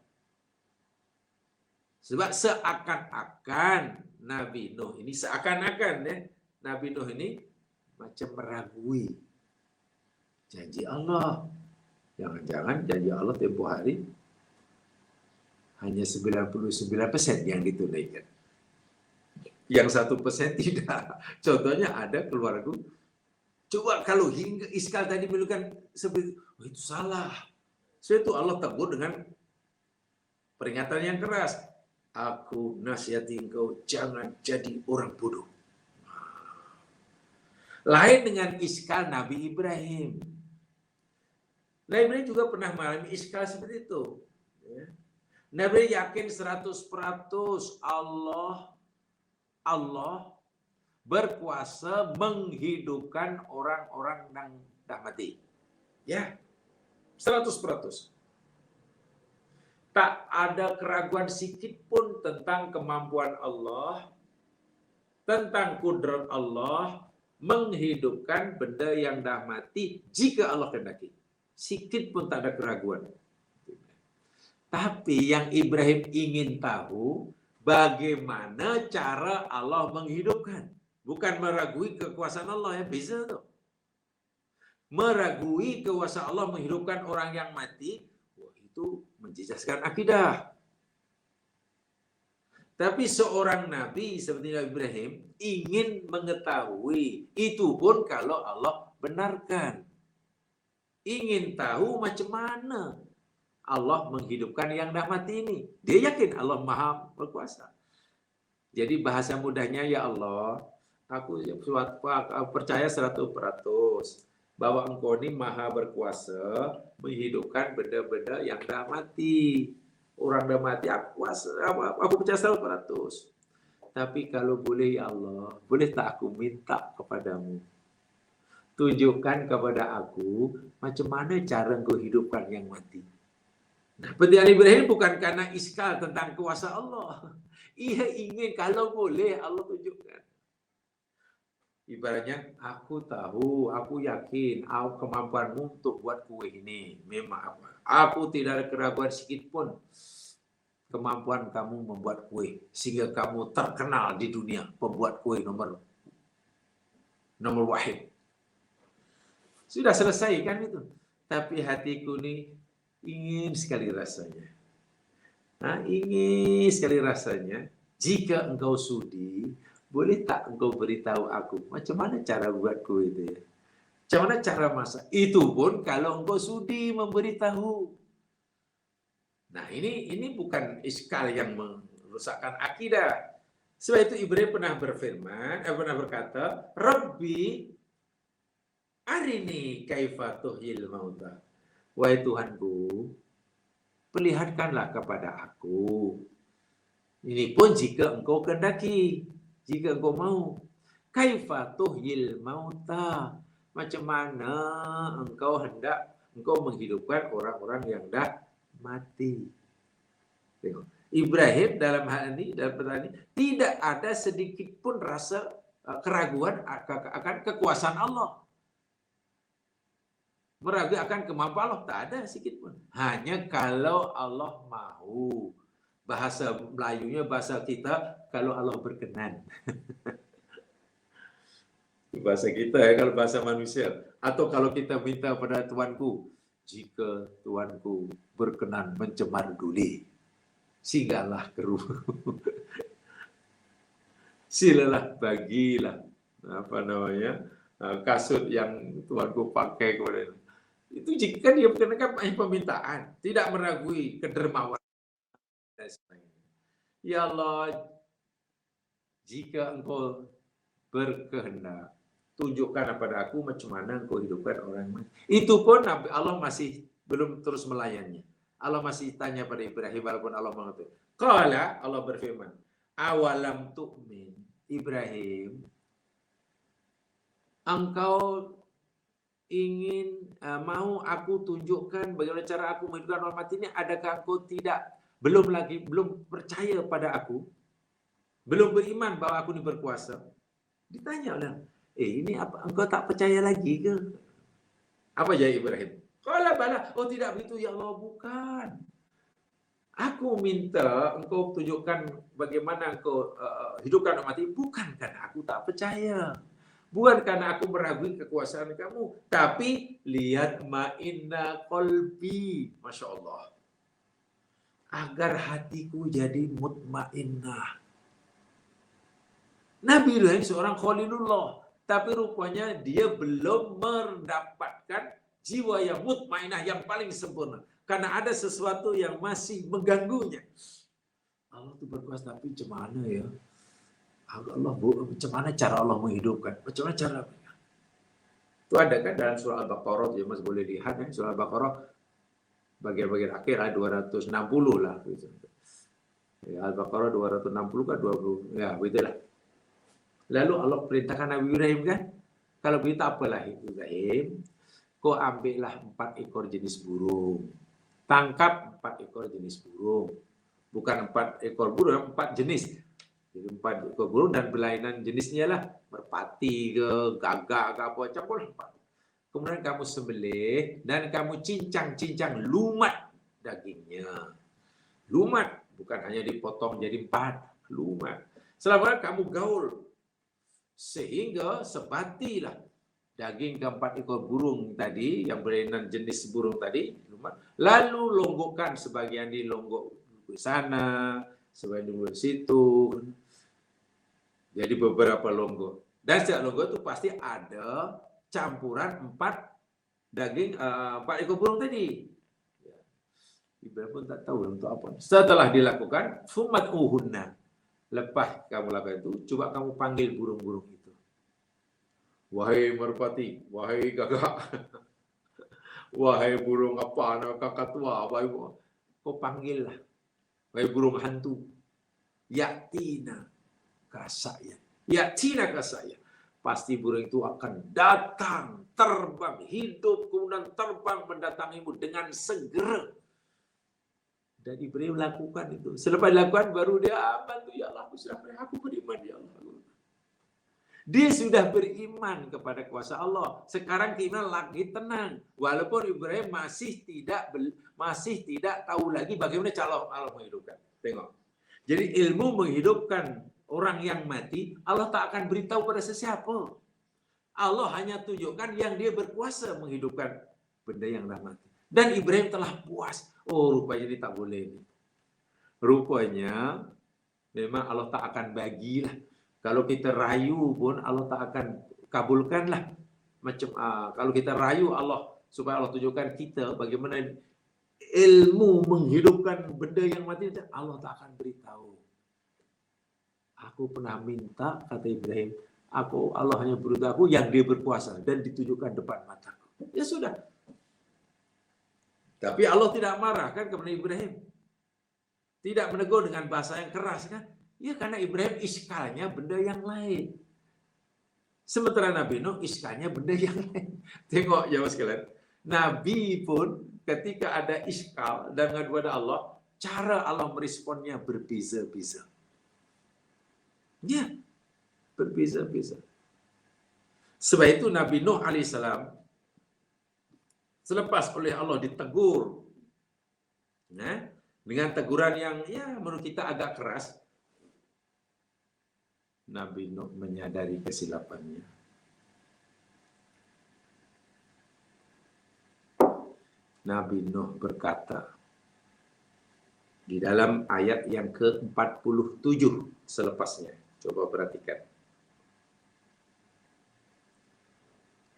[SPEAKER 1] Sebab seakan-akan Nabi Nuh ini, Nabi Nuh ini macam meragui janji Allah. Jangan-jangan janji Allah tempoh hari hanya 99% yang ditunaikan. Yang 1% tidak. Contohnya ada keluarga. Coba kalau hingga iskal tadi melukan seperti itu salah. Sebab itu Allah tegur dengan peringatan yang keras. Aku nasihati engkau jangan jadi orang bodoh. Lain dengan iskal Nabi Ibrahim. Nabi Ibrahim juga pernah mengalami iskal seperti itu. Nabi yakin 100% Allah berkuasa menghidupkan orang-orang yang dah mati. Ya, 100%. Tak ada keraguan sedikit pun tentang kemampuan Allah, tentang kudrat Allah menghidupkan benda yang dah mati jika Allah kehendaki. Sedikit pun tak ada keraguan. Tapi yang Ibrahim ingin tahu bagaimana cara Allah menghidupkan. Bukan meragui kekuasaan Allah, ya beza tuh. Meragui kuasa Allah menghidupkan orang yang mati, itu menjejaskan akidah. Tapi seorang nabi seperti Nabi Ibrahim ingin mengetahui, itu pun kalau Allah benarkan. Ingin tahu macam mana Allah menghidupkan yang dah mati ini. Dia yakin Allah Maha berkuasa. Jadi bahasa mudahnya, ya Allah, aku percaya 100% bahwa Engkau ini Maha berkuasa menghidupkan benda-benda yang dah mati. Orang dah mati, aku percaya 100%. Tapi kalau boleh, ya Allah, boleh tak aku minta kepadamu, tunjukkan kepada aku macam mana cara Engkau hidupkan yang mati. Nah, pendidikan Ibrahim bukan karena iskal tentang kuasa Allah. Ia ingin kalau boleh Allah tunjukkan. Ibaratnya, aku tahu, aku yakin kemampuanmu untuk buat kue ini. Memang apa? Aku tidak ada keraguan sedikit pun kemampuan kamu membuat kue. Sehingga kamu terkenal di dunia pembuat kue nomor wahid. Sudah selesai kan itu. Tapi hatiku ini ingin sekali rasanya. Ingin sekali rasanya. Jika engkau sudi, boleh tak engkau beritahu aku macam mana cara buat kue itu ya? Macam mana cara masak? Itu pun kalau engkau sudi memberitahu. Nah, ini bukan iskal yang merusakkan akidah. Sebab itu Ibrahim pernah berkata, Rabbi arini kaifa tuhyil mauta. Wahai Tuhanku, perlihatkanlah kepada aku. Ini pun jika engkau kehendaki, jika engkau mau. Kaifa tuhyil mauta. Macam mana engkau hendak engkau menghidupkan orang-orang yang dah mati. Tengok. Ibrahim dalam hal ini, dalam pertanyaan ini, tidak ada sedikit pun rasa keraguan akan kekuasaan Allah. Meragu akan kemampuan Allah, tak ada sedikit pun. Hanya kalau Allah mahu. Bahasa Melayunya, bahasa kita, kalau Allah berkenan. Bahasa kita ya, kalau bahasa manusia. Atau kalau kita minta pada Tuanku, jika Tuanku berkenan mencemar duli, singgahlah ke rumah. Silalah bagilah kasut yang Tuanku pakai kepada itu. Jika dia berkenan permintaan, tidak meragui kedermawan dan sebagainya. Ya Allah, jika Engkau berkehendak, tunjukkan kepada aku macam mana Engkau hidupkan orang mati. Itu pun Allah masih belum terus melayannya. Allah masih tanya pada Ibrahim, walaupun Allah mengatakan. Qala, Allah berfirman, awalam tu'min, Ibrahim, engkau ingin mau aku tunjukkan bagaimana cara aku menghidupkan orang mati ini? Adakah engkau belum percaya pada aku, belum beriman bahwa aku ini berkuasa? Ditanya oleh, ini apa, engkau tak percaya lagi ke? Apa jawab Ibrahim? Qala bala, oh tidak begitu ya Allah, bukan. Aku minta engkau tunjukkan bagaimana engkau hidupkan orang mati, bukan karena aku tak percaya. Bukan karena aku meragui kekuasaan kamu, tapi lihat ma'inna qalbi, Masya Allah, agar hatiku jadi mutmainnah. Nabi Ibrahim seorang Khalilullah, tapi rupanya dia belum mendapatkan jiwa yang mutmainnah yang paling sempurna. Karena ada sesuatu yang masih mengganggunya. Allah itu berkuasa, tapi macam mana ya? Allah, macam mana cara Allah menghidupkan? Macam mana cara? Itu ada kan dalam surah Al-Baqarah, ya Mas boleh lihat ya, surah Al-Baqarah bagian-bagian akhir ayat 260 lah. Gitu. Ya, Al-Baqarah 260 kan 20, ya begitulah. Lalu Allah perintahkan Nabi Ibrahim kan, kalau begitu apalah Ibrahim, kau ambillah 4 ekor jenis burung, tangkap 4 ekor jenis burung, bukan 4 ekor burung, 4 jenis. Jadi 4 ekor burung dan berlainan jenisnya lah, merpati ke, gagak ke apa, campur 4. Kemudian kamu sembelih dan kamu cincang-cincang lumat dagingnya. Lumat, bukan hanya dipotong jadi 4, lumat. Setelah kamu gaul sehingga sebatilah daging keempat ekor burung tadi yang berlainan jenis burung tadi, lalu longgokkan sebagian di longgok di sana, sebagian di situ. Jadi beberapa longgok. Dan setiap longgok itu pasti ada campuran 4 daging 4 ekor burung tadi. Ibrahim pun tak tahu untuk apa. Setelah dilakukan, fumat uhunna. Lepas kamu lakukan itu, coba kamu panggil burung-burung itu. Wahai merpati, wahai gagak, wahai burung apa, anak kakatua, wahai kau panggillah, wahai burung hantu, yatina kasaya, yatina kasaya. Pasti burung itu akan datang, terbang, hidup, kemudian terbang mendatangimu dengan segera. Dan Ibrahim lakukan itu. Selepas dilakukan, baru dia aman tuh, ya Allah, aku beriman, ya Allah. Dia sudah beriman kepada kuasa Allah. Sekarang kita lagi tenang. Walaupun Ibrahim masih tidak tahu lagi bagaimana cara Allah menghidupkan. Tengok. Jadi ilmu menghidupkan orang yang mati, Allah tak akan beritahu pada sesiapa. Allah hanya tunjukkan yang dia berkuasa menghidupkan benda yang dah mati. Dan Ibrahim telah puas. Oh, rupanya dia tak boleh. Rupanya memang Allah tak akan bagilah. Kalau kita rayu pun Allah tak akan kabulkanlah. Macam kalau kita rayu Allah supaya Allah tunjukkan kita bagaimana ilmu menghidupkan benda yang mati, Allah tak akan beritahu. Aku pernah minta, kata Ibrahim, Allah hanya beritahu aku yang dia berkuasa dan ditunjukkan depan mataku. Ya sudah. Tapi Allah tidak marah kan kepada Ibrahim. Tidak menegur dengan bahasa yang keras kan? Ya karena Ibrahim iskalnya benda yang lain. Sementara Nabi Nuh iskalnya benda yang lain. Tengok ya mas sekalian. Nabi pun ketika ada iskal dan mengadu kepada Allah, cara Allah meresponnya berbeza-beza. Ya, berbeza-beza. Sebab itu Nabi Nuh alaihissalam selepas oleh Allah ditegur, dengan teguran yang ya menurut kita agak keras, Nabi Nuh menyadari kesilapannya. Nabi Nuh berkata di dalam ayat yang ke-47 selepasnya. Coba perhatikan.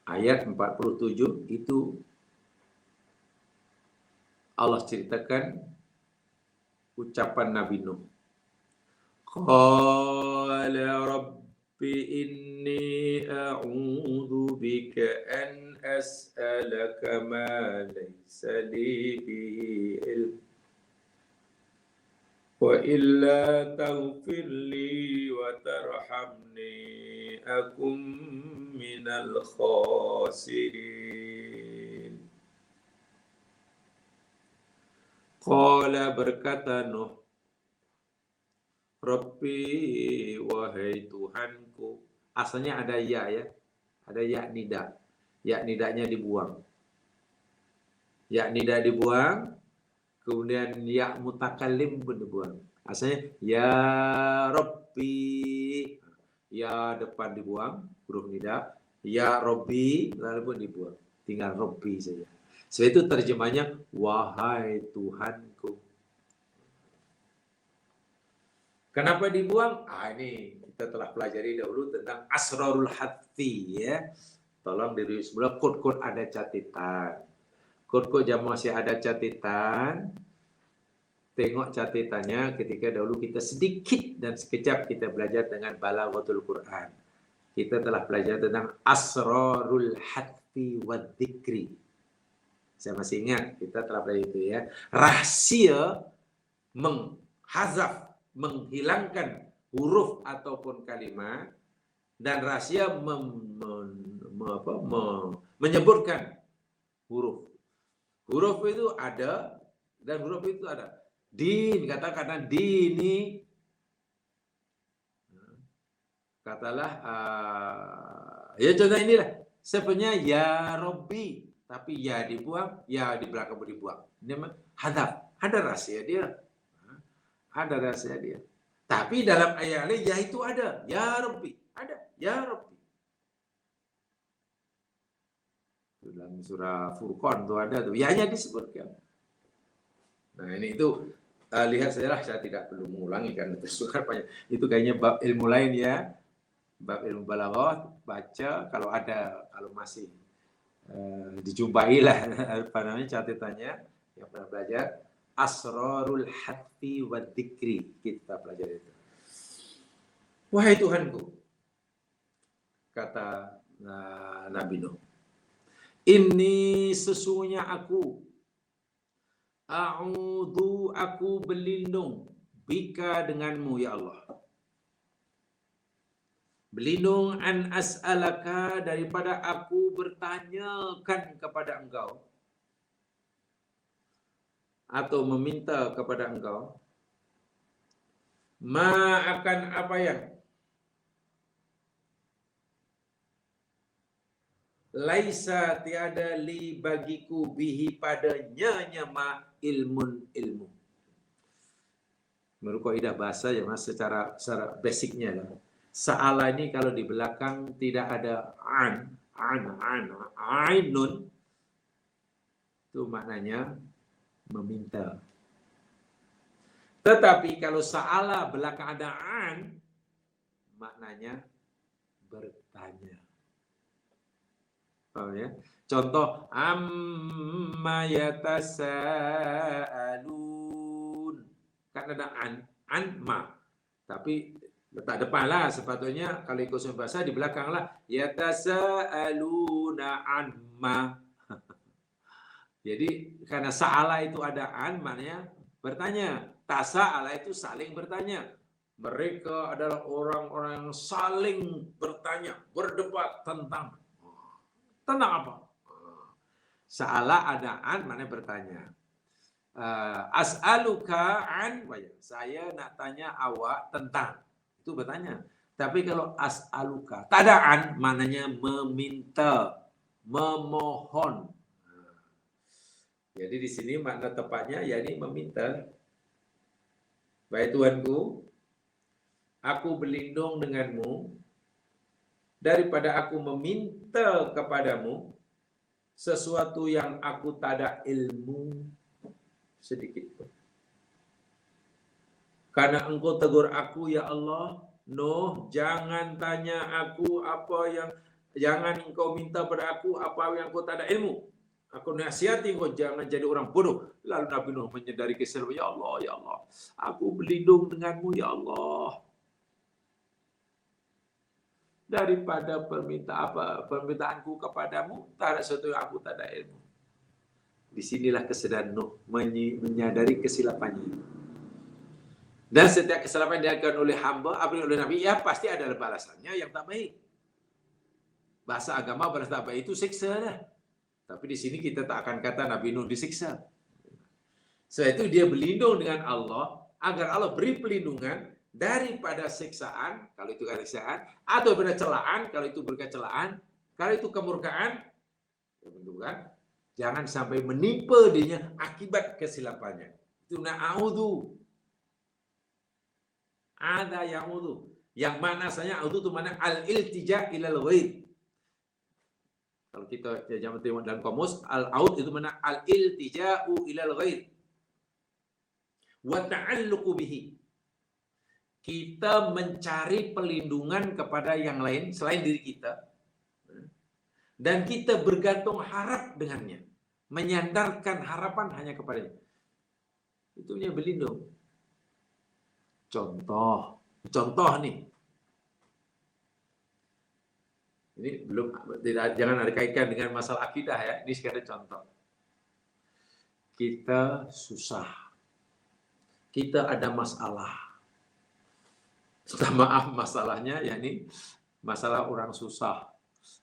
[SPEAKER 1] Ayat 47 itu Allah ceritakan ucapan Nabi Nuh. Qala rabbi inni a'udhu bika an as'alaka ma laysa li bihi ilm wa illa taghfir li wa tarhamni akum minal khasirin. Qala berkata Nuh, Rabbi, wahai Tuhanku. Asalnya ada ya, ada ya nida. Ya nidanya dibuang. Ya nida dibuang, kemudian ya mutakallim pun dibuang. Asalnya ya Rabbi. Ya depan dibuang, huruf nida. Ya Rabbi, lalu pun dibuang. Tinggal Rabbi saja. Sebab itu terjemahnya wahai Tuhanku. Kenapa dibuang? Ini kita telah pelajari dahulu tentang asrarul hati, ya. Tolong diri sebelah kod-kod ada catatan. Kod-kod jam masih ada catatan. Tengok catatannya ketika dahulu kita sedikit dan sekejap kita belajar dengan balaghatul Quran. Kita telah belajar tentang asrarul hati wa dzikri. Saya masih ingat kita telah belajar itu, ya. Rahasia menghazaf, menghilangkan huruf ataupun kalimat, dan rahasia menyebutkan huruf. Huruf itu ada dan huruf itu ada. Din, katakanlah dini. Katalah, ya contoh inilah. Sebenarnya ya Robbi, tapi ya dibuang, ya di belakang dibuang. Ini hadaf, ada rahasia dia. Ada rahasia dia. Tapi dalam ayat lain, ya itu ada. Ya Rabbi. Ada. Ya Rabbi. Dalam surah Furqan itu ada tuh. Ya-nya disebutkan. Nah ini itu, lihat sajalah, saya tidak perlu mengulangi kan. Itu kayaknya bab ilmu lain, ya. Bab ilmu balaghah, baca. Kalau ada, kalau masih dijumpai lah apa namanya catatannya yang pernah belajar. Asrarul hati wa dzikri, kita pelajari itu. Wahai Tuhanku, kata Nabi Nuh, ini sesungguhnya aku berlindung bika denganmu ya Allah. Berlindung an as'alaka daripada aku bertanyakan kepada engkau atau meminta kepada engkau akan apa yang laisa tiada li bagiku bihi padanya nyama ilmu. Menurut kaidah bahasa ya Mas, secara basicnya lah. Sa'ala ini kalau di belakang tidak ada ainun, itu maknanya meminta. Tetapi kalau sa'ala belakang ada maknanya bertanya. Paham ya? Contoh, amma yatasaalun. Kan ada ma. Tapi letak depan lah sepatutnya, kalau ikut bahasa di belakang lah. Yatasaaluna amma. Jadi karena sa'ala itu ada maknanya bertanya. Tasa'ala itu saling bertanya. Mereka adalah orang-orang yang saling bertanya, berdebat tentang apa? Sa'ala ada maknanya bertanya. As'aluka saya nak tanya awak tentang. Itu bertanya. Tapi kalau as'aluka, tak ada maknanya meminta, memohon. Jadi di sini makna tepatnya yakni meminta. Baik Tuhanku, aku berlindung denganmu daripada aku meminta kepadamu sesuatu yang aku tak ada ilmu sedikit pun. Karena engkau tegur aku, ya Allah, Nuh, jangan tanya aku apa yang, jangan engkau minta pada aku apa yang kau tak ada ilmu. Aku nasihati engkau jangan jadi orang bodoh. Lalu Nabi Nuh menyadari kesalahan, ya Allah, aku berlindung denganmu, ya Allah, daripada permintaanku kepadamu, tak ada sesuatu yang aku tak ada ilmu. Disinilah kesadaran Nuh menyadari kesilapannya. Dan setiap kesalahan yang dilakukan oleh hamba, oleh Nabi, ya pasti ada balasannya yang tak baik. Bahasa agama balas tak baik itu siksa dah. Tapi di sini kita tak akan kata Nabi Nuh disiksa. Sebab itu dia berlindung dengan Allah agar Allah beri pelindungan daripada siksaan, kalau itu siksaan, atau daripada celaan, kalau itu berkecelaan, kalau itu kemurkaan, jangan sampai menimpa dirinya akibat kesilapannya. Itu na'udhu. Ada ya'udhu. Yang mana saya a'udhu itu mana al-iltija ilal ghair. Kalau kita jangan tengok dalam kamus, al-aud itu mana al-iltija'u ilal ghair. Wa ta'alluqu bihi. Kita mencari perlindungan kepada yang lain selain diri kita. Dan kita bergantung harap dengannya. Menyandarkan harapan hanya kepadanya. Itu dia berlindung. Contoh nih. Ini belum, jangan ada kaitkan dengan masalah akidah ya. Ini sekadar contoh. Kita susah. Kita ada masalah. Maaf masalahnya yakni masalah orang susah.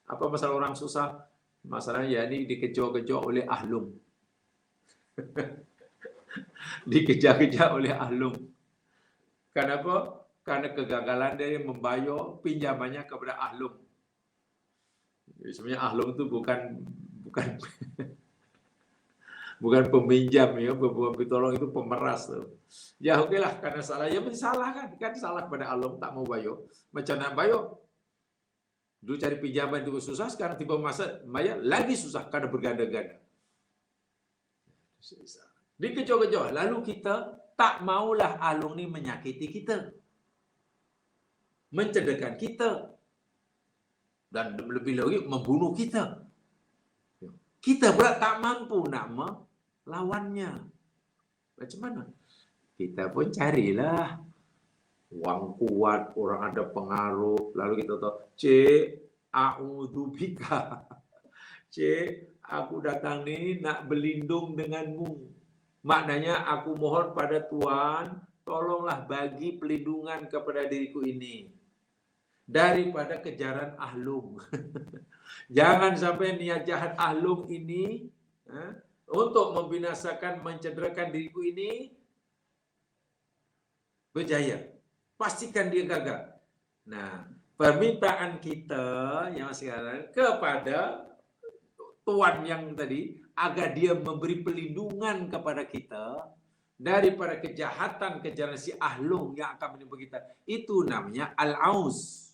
[SPEAKER 1] Apa masalah orang susah? Masalahnya yakni dikejar-kejar oleh ahlum. Dikejar-kejar oleh ahlum. Kenapa? Karena kegagalan dia membayar pinjamannya kepada ahlum. Sebenarnya ahlum itu bukan bukan peminjam ya, bertolong itu pemeras tuh. Ya oke lah, karena salah ya salah kan salah pada ahlum tak mau bayar. Macam nak bayar? Dulu cari pinjaman itu susah, sekarang tiba masa bayar lagi susah karena berganda-ganda. Dikejar-kejar, lalu kita tak maulah ahlum ni menyakiti kita, mencederkan kita, dan lebih lagi membunuh kita. Kita pula tak mampu nak melawannya. Macam mana? Kita pun carilah wang kuat, orang ada pengaruh, lalu kita tahu, cik, a'udzubika. Cik, aku datang ni nak berlindung denganmu. Maknanya aku mohon pada Tuhan, tolonglah bagi pelindungan kepada diriku ini daripada kejaran ahlum. Jangan sampai niat jahat ahlum ini untuk membinasakan, mencederakan diriku ini berjaya. Pastikan dia gagal. Nah, permintaan kita yang sekarang kepada Tuhan yang tadi, agar dia memberi pelindungan kepada kita daripada kejahatan kejaran si ahlum yang akan menimpa kita. Itu namanya al-aus.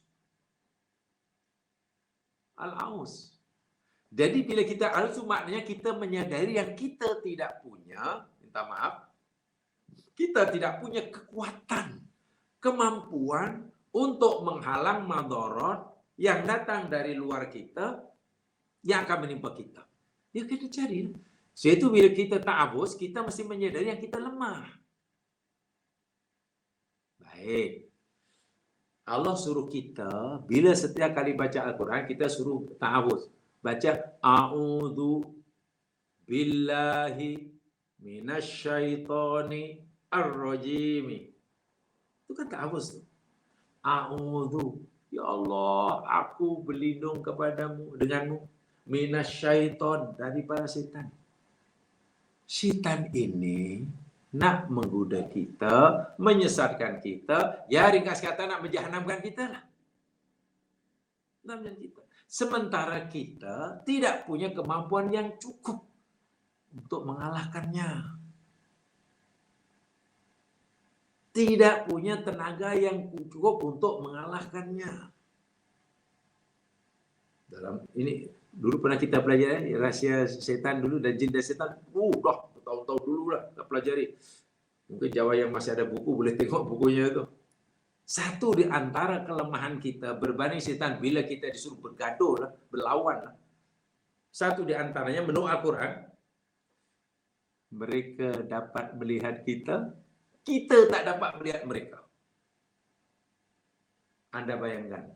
[SPEAKER 1] Al-aus. Jadi bila kita al-aus, maknanya kita menyadari yang kita tidak punya, minta maaf, kita tidak punya kekuatan, kemampuan untuk menghalang madarat yang datang dari luar kita yang akan menimpa kita. Ya kita cari. Yaitu bila kita ta'awuz, kita mesti menyadari yang kita lemah. Baik. Allah suruh kita, bila setiap kali baca Al-Quran, kita suruh ta'awuz. Baca, a'udhu billahi minasyaitani ar-rajimi. Itu kan ta'awuz. A'udhu. Ya Allah, aku berlindung kepadamu, denganmu. Minasyaiton, daripada setan. Setan ini nak menggoda kita, menyesatkan kita, ya ringkas kata nak menjahanamkan kita lah. Sementara kita tidak punya kemampuan yang cukup untuk mengalahkannya. tidak punya tenaga yang cukup untuk mengalahkannya. Dalam ini dulu pernah kita pelajari rahasia setan dulu dan jin dan setan. Dah tahun-tahun dulu lah kita pelajari. Mungkin Jawa yang masih ada buku boleh tengok bukunya itu. Satu di antara kelemahan kita berbanding setan bila kita disuruh bergaduh lah, berlawan lah. Satu di antaranya menurut Al-Quran, mereka dapat melihat kita, kita tak dapat melihat mereka. Anda bayangkan,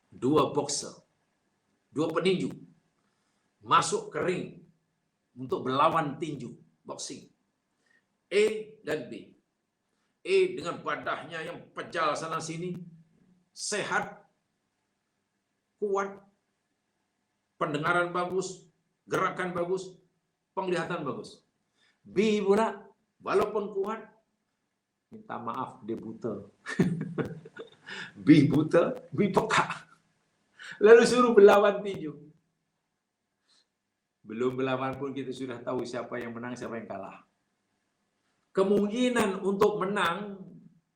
[SPEAKER 1] dua boxer, dua peninju masuk ke ring untuk berlawan tinju boxing. A dan B. A dengan badahnya yang pejal sana sini, sehat, kuat, pendengaran bagus, gerakan bagus, penglihatan bagus. B pula, walaupun kuat, minta maaf dia buta. B buta, B peka. Lalu suruh berlawan tinju. Belum berlawan pun kita sudah tahu siapa yang menang, siapa yang kalah. Kemungkinan untuk menang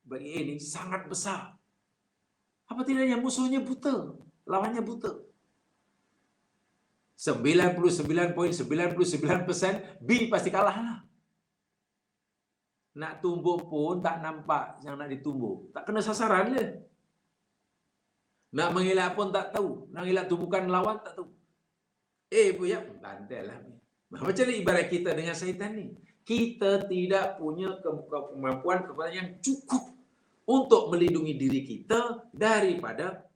[SPEAKER 1] bagi ini sangat besar. Apa tidaknya musuhnya buta, lawannya buta. 99.99% B pasti kalah lah. Nak tumbuh pun tak nampak yang nak ditumbuk. Tak kena sasaran dia. Nak mengelak pun tak tahu. Nak mengelak tumbukan lawan tak tahu. Pun ya, bandel lah. Macam ni ibarat kita dengan syaitan ni. Kita tidak punya kemampuan yang cukup untuk melindungi diri kita daripada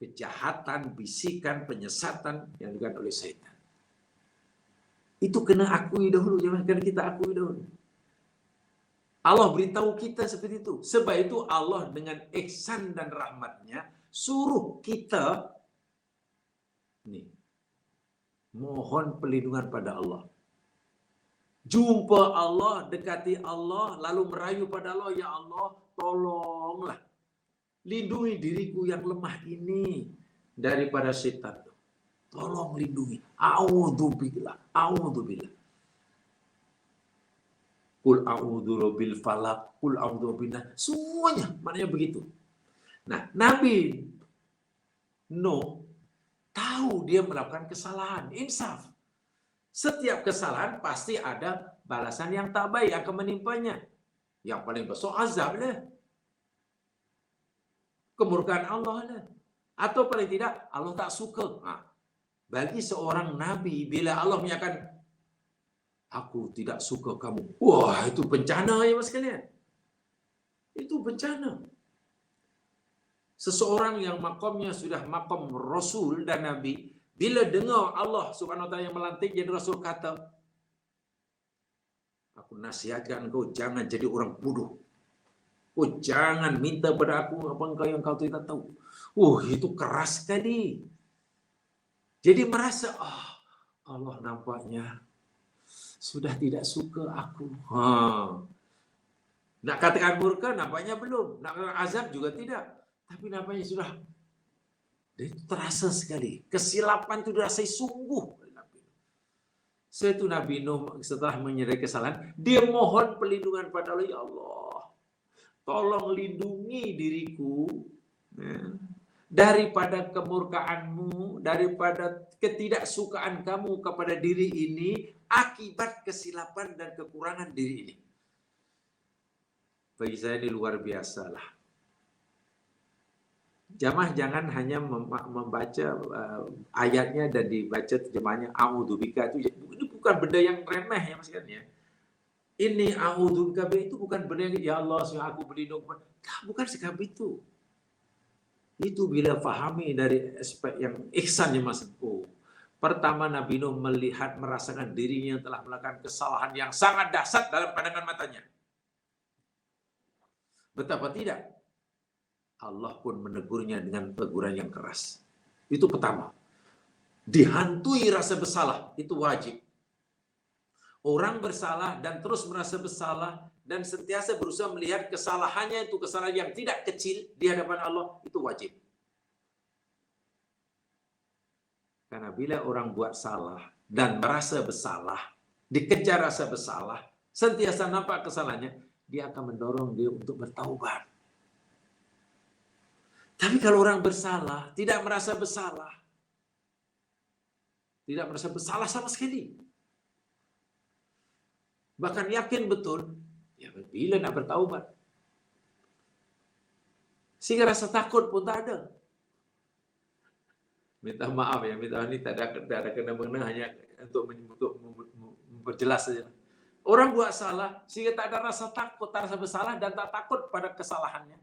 [SPEAKER 1] kejahatan, bisikan, penyesatan yang dilakukan oleh syaitan. Itu kena akui dahulu, jangan kena kita akui dahulu. Allah beritahu kita seperti itu. Sebab itu Allah dengan ihsan dan rahmatnya suruh kita mohon perlindungan pada Allah. Jumpa Allah, dekati Allah, lalu merayu pada Allah, ya Allah, tolonglah. Lindungi diriku yang lemah ini daripada syaitan. Tolong lindungi. A'udzubillah. A'udzubillah. Qul a'udzu bil falaq, qul a'udzu bin-nas. Semuanya maknanya begitu. Nah, Nabi Nuh tahu dia melakukan kesalahan, insaf. Setiap kesalahan pasti ada balasan yang tak baik akan menimpanya. Yang paling besar azab lah. Kemurkaan Allah lah. Atau paling tidak Allah tak suka. Bagi seorang Nabi bila Allah menyatakan aku tidak suka kamu. Wah, itu bencana ya mas sekalian. Itu bencana. Seseorang yang makamnya sudah makam Rasul dan Nabi, bila dengar Allah Subhanahu Wa Taala yang melantik jadi Rasul kata, aku nasihatkan engkau jangan jadi orang bodoh. Oh, jangan minta pada aku apa engkau yang kau tidak tahu. Itu keras sekali. Jadi merasa, Allah nampaknya sudah tidak suka aku. Nak katakan murka nampaknya belum. Nak katakan azab juga tidak. Tapi nampaknya sudah. Itu terasa sekali. Kesilapan itu dirasai sungguh. Setelah itu Nabi Nuh setelah menyadari kesalahan, dia mohon perlindungan pada Allah. Ya Allah, tolong lindungi diriku daripada kemurkaanmu, daripada ketidaksukaan kamu kepada diri ini akibat kesilapan dan kekurangan diri ini. Bagi saya ini luar biasa lah. Jamaah jangan hanya membaca ayatnya dan dibaca terjemahnya a'udzubika itu ini bukan benda yang remeh ya mas ya. Ini a'udzubika itu bukan benda yang ya Allah aku berlindung. Bukan sikap itu. Itu bila fahami dari aspek yang ihsan ya mas. Pertama Nabi Nuh melihat merasakan dirinya telah melakukan kesalahan yang sangat dahsyat dalam pandangan matanya. Betapa tidak? Allah pun menegurnya dengan teguran yang keras. Itu pertama. Dihantui rasa bersalah, itu wajib. Orang bersalah dan terus merasa bersalah dan sentiasa berusaha melihat kesalahannya itu kesalahan yang tidak kecil di hadapan Allah, itu wajib. Karena bila orang buat salah dan merasa bersalah, dikejar rasa bersalah, sentiasa nampak kesalahannya, dia akan mendorong dia untuk bertaubat. Tapi kalau orang bersalah, tidak merasa bersalah, sama sekali, bahkan yakin betul, ya bila nak bertaubat, sehingga rasa takut pun tak ada. Minta maaf ya, minta ini tak ada kena-mengena, hanya untuk memperjelas saja. Orang buat salah sehingga tak ada rasa takut, tak rasa bersalah dan tak takut pada kesalahannya,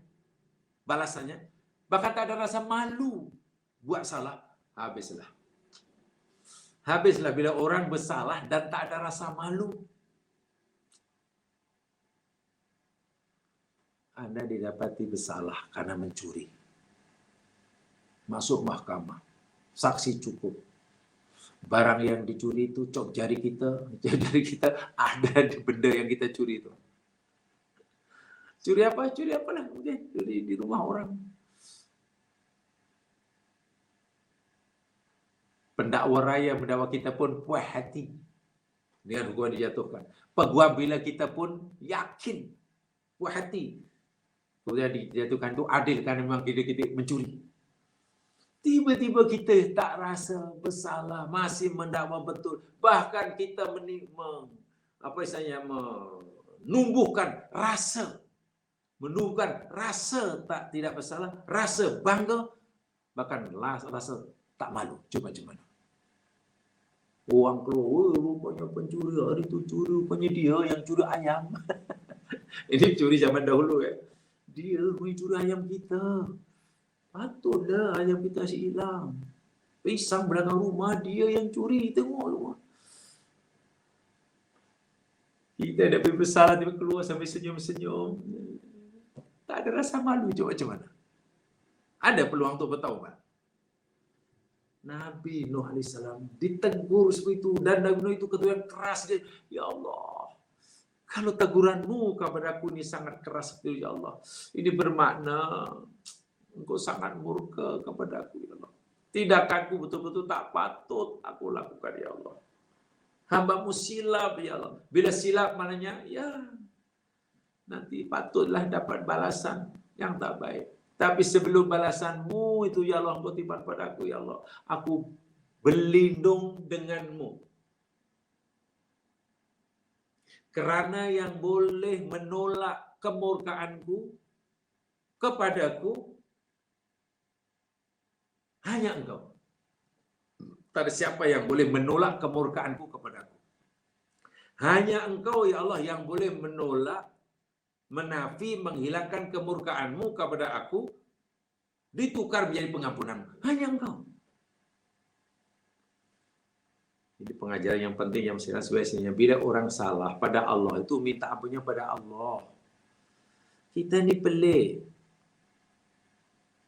[SPEAKER 1] balasannya. Bahkan tak ada rasa malu buat salah. Habislah bila orang bersalah dan tak ada rasa malu. Anda didapati bersalah karena mencuri. Masuk mahkamah. Saksi cukup. Barang yang dicuri itu cop jari kita ada di benda yang kita curi itu. Curi apa? Curi apalah. Curi di rumah orang. Pendakwa raya mendakwa kita pun puas hati dengan hukuman dijatuhkan. Peguam bila kita pun yakin, puas hati. Kemudian dijatuhkan itu adil karena memang kita mencuri. Tiba-tiba kita tak rasa bersalah, masih mendakwa betul. Bahkan kita menumbuhkan rasa tidak bersalah, rasa bangga, bahkan rasa tak malu. Coba mana? Orang keluar, rupanya pencuri hari itu curi, rupanya dia yang curi ayam. Ini curi zaman dahulu ya. Dia curi ayam kita. Patutlah ayam kita si hilang. Pisang belakang rumah dia yang curi, tengok rumah. Kita dah bersalah, dia keluar sampai senyum-senyum. Tak ada rasa malu. Coba macam mana? Ada peluang untuk bertaubat. Nabi Nuh AS ditegur seperti itu, dan Nabi Nuh itu ketua yang keras. Dia, ya Allah, kalau teguranmu kepada aku ini sangat keras, ya Allah, ini bermakna Engkau sangat murka kepada aku, ya Allah. Tidakkah aku betul-betul tak patut aku lakukan, ya Allah. Hamba-Mu silap, ya Allah. Bila silap maknanya, ya nanti patutlah dapat balasan yang tak baik. Tapi sebelum balasan-Mu itu, ya Allah, Engkau timbang pada aku, ya Allah. Aku berlindung dengan-Mu. Kerana yang boleh menolak kemurkaan-Ku kepadaku hanya Engkau. Tak ada siapa yang boleh menolak kemurkaan-Ku kepadaku. Hanya Engkau, ya Allah, yang boleh menolak, menafi, menghilangkan kemurkaan-Mu kepada aku, ditukar menjadi pengampunan-Mu. Hanya Engkau. Ini pengajaran yang penting yang sebenarnya bila orang salah pada Allah itu minta ampunnya pada Allah. Kita ni pelik.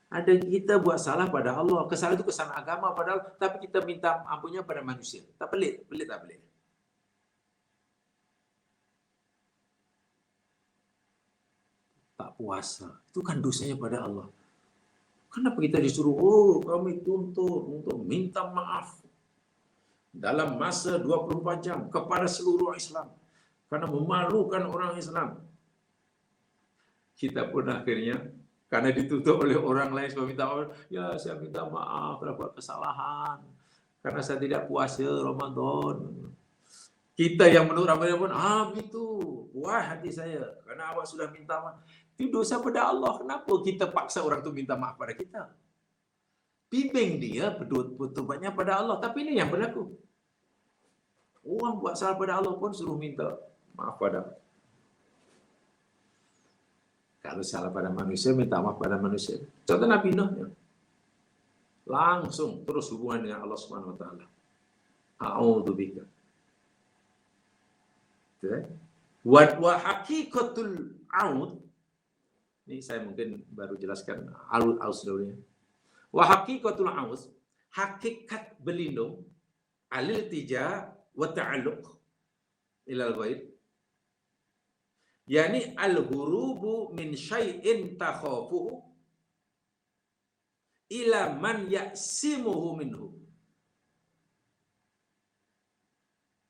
[SPEAKER 1] Ada kita buat salah pada Allah, kesalahan itu kesalahan agama padahal, tapi kita minta ampunnya pada manusia. Tak pelik, tak pelik. Tak puasa, itu kan dosanya pada Allah. Kenapa kita disuruh, kami tuntut untuk minta maaf dalam masa 24 jam kepada seluruh Islam, karena memalukan orang Islam. Kita pun akhirnya karena dituntut oleh orang lain sebab minta maaf, ya saya minta maaf dapat kesalahan karena saya tidak puasa Ramadan. Kita yang menurut Ramadan pun, itu puas hati saya karena awak sudah minta maaf. Itu dosa pada Allah. Kenapa kita paksa orang tu minta maaf pada kita? Bimbing dia bertobatnya pada Allah. Tapi ini yang berlaku. Orang buat salah pada Allah pun suruh minta maaf pada Allah. Kalau salah pada manusia, minta maaf pada manusia. Contoh Nabi Nuh, ya. Langsung terus hubungan dengan Allah Subhanahu Wa Taala. A'udzubika. Wa hakikatul aud. Ini saya mungkin baru jelaskan aus dulu ya. Wa hakikatul aus, hakikat berlindung, al-iltija wa ta'alluq ila al-ghaib. Yani al-hurubu min syai'in takhafuhu ila man ya'simuhu minhu.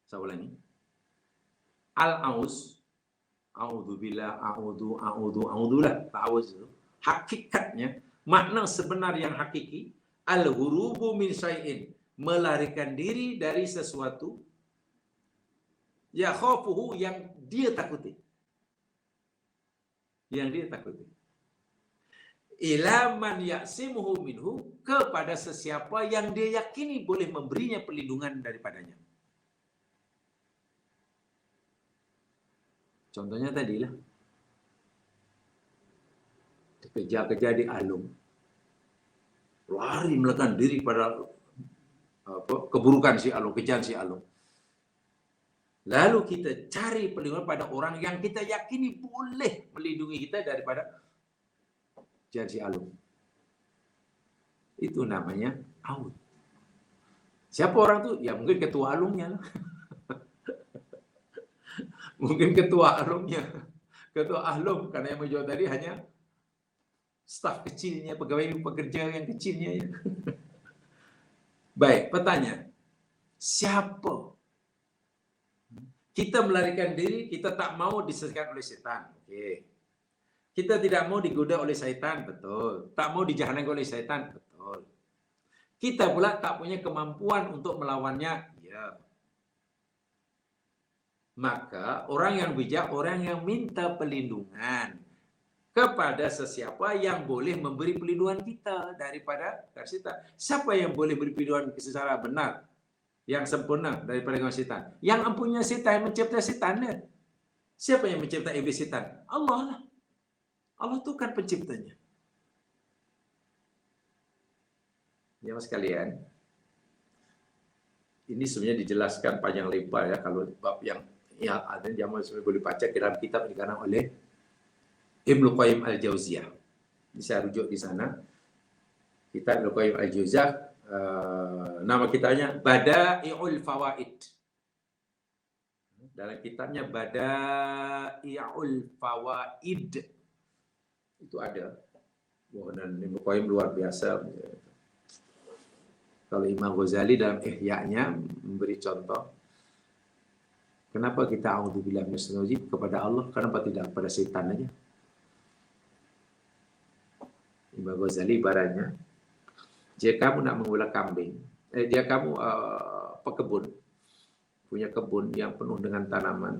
[SPEAKER 1] Saya ulangi. Al-aus, a'udzubillah, a'udzulah, ta'awuz. Hakikatnya, makna sebenar yang hakiki, al-hurubu min syai'in, melarikan diri dari sesuatu, ya khafuhu, yang dia takuti. Yang dia takuti. Ila man ya'simuhu minhu, kepada sesiapa yang dia yakini boleh memberinya perlindungan daripadanya. Contohnya tadilah, kerja-kerja di Alung, lari melakukan diri pada keburukan si Alung, kejahatan si Alung. Lalu kita cari perlindungan pada orang yang kita yakini boleh melindungi kita daripada kejahatan si Alung. Itu namanya aud. Siapa orang tu? Ya mungkin ketua Alungnya. Mungkin ketua Alungnya. Ketua Alung, karena yang menjawab tadi hanya staf kecilnya, pegawai pekerja yang kecilnya. Ya. Baik, pertanyaan. Siapa? Kita melarikan diri, kita tak mau disesatkan oleh setan. Okey. Kita tidak mau digoda oleh syaitan, betul. Tak mau dijahankan oleh syaitan, betul. Kita pula tak punya kemampuan untuk melawannya, ya. Maka orang yang bijak, orang yang minta perlindungan kepada sesiapa yang boleh memberi perlindungan kita daripada syaitan. Siapa yang boleh beri perlindungan secara benar, yang sempurna daripada syaitan? Yang empunya syaitan, mencipta syaitan. Siapa yang mencipta iblis syaitan? Allah lah. Allah itu kan penciptanya. Ya mas sekalian, ini sebenarnya dijelaskan panjang lebar ya, kalau bab yang ada zaman sebenarnya boleh baca dalam kitab dikarang oleh Ibnu Qayyim Al-Jauziyah. Bisa rujuk di sana. Kitab Ibnu Qayyim Al-Jauziyah, nama kitabnya Bada'i'ul Fawaid. Dalam kitabnya Bada'i'ul Fawaid itu ada. Dan Ibnu Qayyim luar biasa. Kalau Imam Ghazali dalam Ihya-nya memberi contoh, kenapa kita a'udzubillahi minasyaitonir rajim kepada Allah, kenapa tidak kepada setan aja? Imam Ghazali ibaratnya, jika kamu nak mengolah kambing, jika kamu pekebun, punya kebun yang penuh dengan tanaman,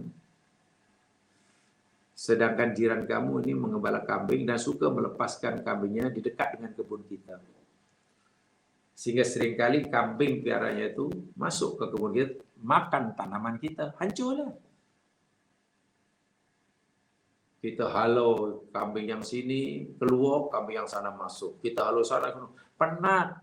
[SPEAKER 1] sedangkan jiran kamu ini mengembala kambing dan suka melepaskan kambingnya di dekat dengan kebun kita. Sehingga seringkali kambing piaranya itu masuk ke kebun kita, makan tanaman kita, hancurlah. Kita halau kambing yang sini keluar, kambing yang sana masuk. Kita halau sana keluar. Penat.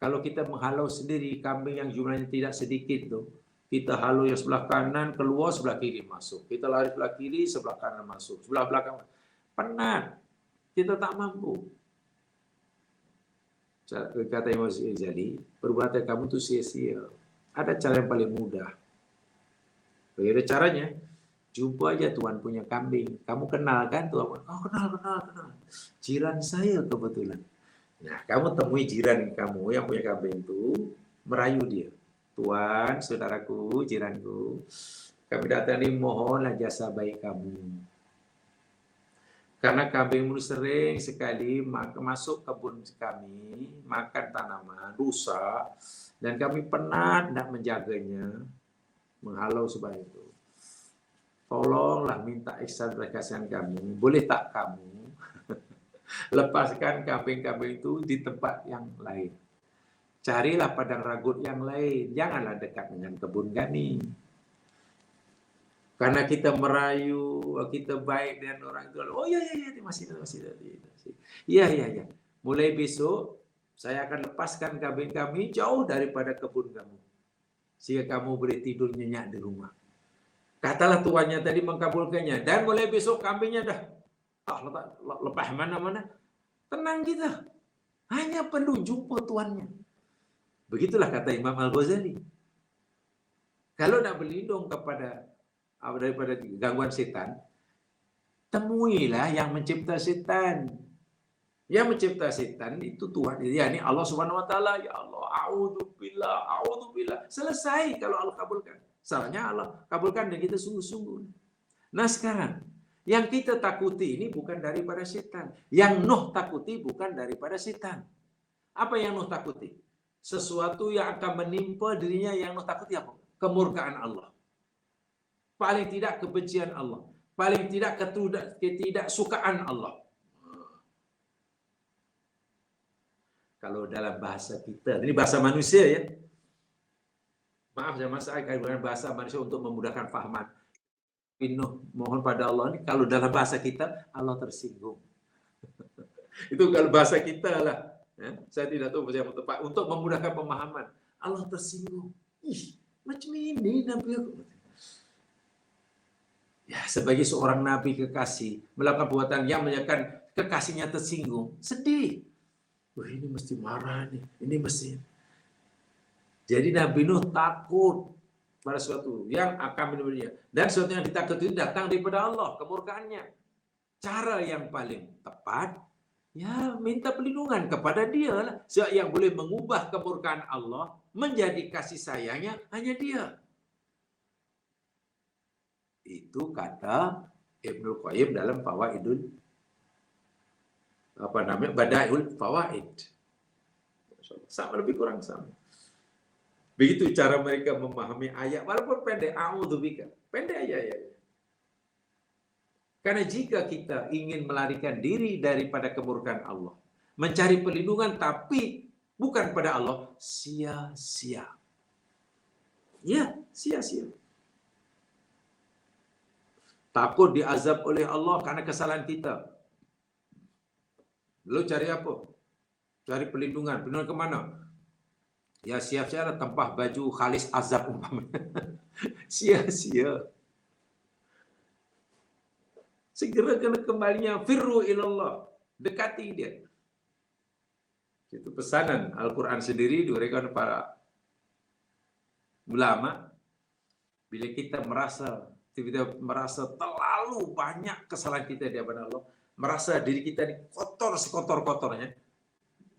[SPEAKER 1] Kalau kita menghalau sendiri kambing yang jumlahnya tidak sedikit tuh, kita halau yang sebelah kanan keluar, sebelah kiri masuk. Kita lari sebelah kiri, sebelah kanan masuk. Sebelah belakang. Penat. Kita tak mampu. Kata Imam Ghazali, perbuatan kamu itu sia-sia. Ada cara yang paling mudah. Bagaimana caranya? Jumpa aja tuan punya kambing. Kamu kenal kan tuan? Oh kenal. Jiran saya kebetulan. Nah, kamu temui jiran kamu yang punya kambing itu, merayu dia. Tuan, saudaraku, jiranku, kami datang ini mohonlah jasa baik kamu. Karena kambingmu sering sekali masuk kebun kami, makan tanaman, rusak, dan kami penat nak menjaganya, menghalau sebab itu. Tolonglah minta ihsan kasihan kami, boleh tak kamu lepaskan kambing-kambing itu di tempat yang lain. Carilah padang ragut yang lain, janganlah dekat dengan kebun kami. Karena kita merayu, kita baik dengan orang itu. Oh ya, masih. Iya. Mulai besok, saya akan lepaskan kambing kami jauh daripada kebun kamu. Sehingga kamu boleh tidur nyenyak di rumah. Katalah tuannya tadi mengkabulkannya. Dan mulai besok kambingnya dah lepas mana-mana. Tenang kita. Hanya perlu jumpa tuannya. Begitulah kata Imam Al-Ghazali. Kalau nak berlindung daripada gangguan setan, temuilah yang mencipta setan. Yang mencipta setan itu Tuhan. Ya, ini Allah Subhanahu wa taala. Ya Allah, a'udzubillah. Selesai kalau Allah kabulkan. Salahnya Allah kabulkan dan kita sungguh-sungguh. Nah sekarang, yang kita takuti ini bukan daripada setan. Yang Nuh takuti bukan daripada setan. Apa yang Nuh takuti? Sesuatu yang akan menimpa dirinya yang Nuh takuti apa? Kemurkaan Allah. Paling tidak kebencian Allah. Paling tidak ketidaksukaan Allah. Kalau dalam bahasa kita, ini bahasa manusia ya. Maaf saya gunakan bahasa manusia untuk memudahkan fahaman. Nuh mohon pada Allah ini kalau dalam bahasa kita Allah tersinggung. Itu kalau bahasa kita lah. Ya, saya tidak tahu bahasa yang tepat untuk memudahkan pemahaman. Allah tersinggung. Ih, macam ini Nabi aku. Ya, sebagai seorang nabi kekasih melakukan perbuatan yang menyebabkan kekasihnya tersinggung, sedih. Wah, ini mesti marah nih. Ini mesti. Jadi Nabi Nuh takut pada sesuatu yang akan menimpa. Dan sesuatu yang ditakut itu datang daripada Allah, kemurkaannya. Cara yang paling tepat, ya minta perlindungan kepada Dia lah. Sebab yang boleh mengubah kemurkaan Allah menjadi kasih sayangnya hanya Dia. Itu kata Ibnu Qayyim dalam Bada'iul Fawaid. Sama lebih kurang sama. Begitu cara mereka memahami ayat walaupun pendek, a'udzubika. Pendek aja ya. Karena jika kita ingin melarikan diri daripada kemurkaan Allah, mencari perlindungan tapi bukan pada Allah, sia-sia. Ya, sia-sia. Takut diazab oleh Allah karena kesalahan kita. Lalu cari apa? Cari perlindungan. Perlindungan kemana? Ya siap-siap tempah baju khalis azab umpamanya. Sia-sia. Segera kena kembalinya firru ilallah. Dekati dia. Itu pesanan Al-Quran sendiri diberikan para ulama. Bila kita merasa terlalu banyak kesalahan kita di hadapan Allah, merasa diri kita ini kotor sekotor-kotornya,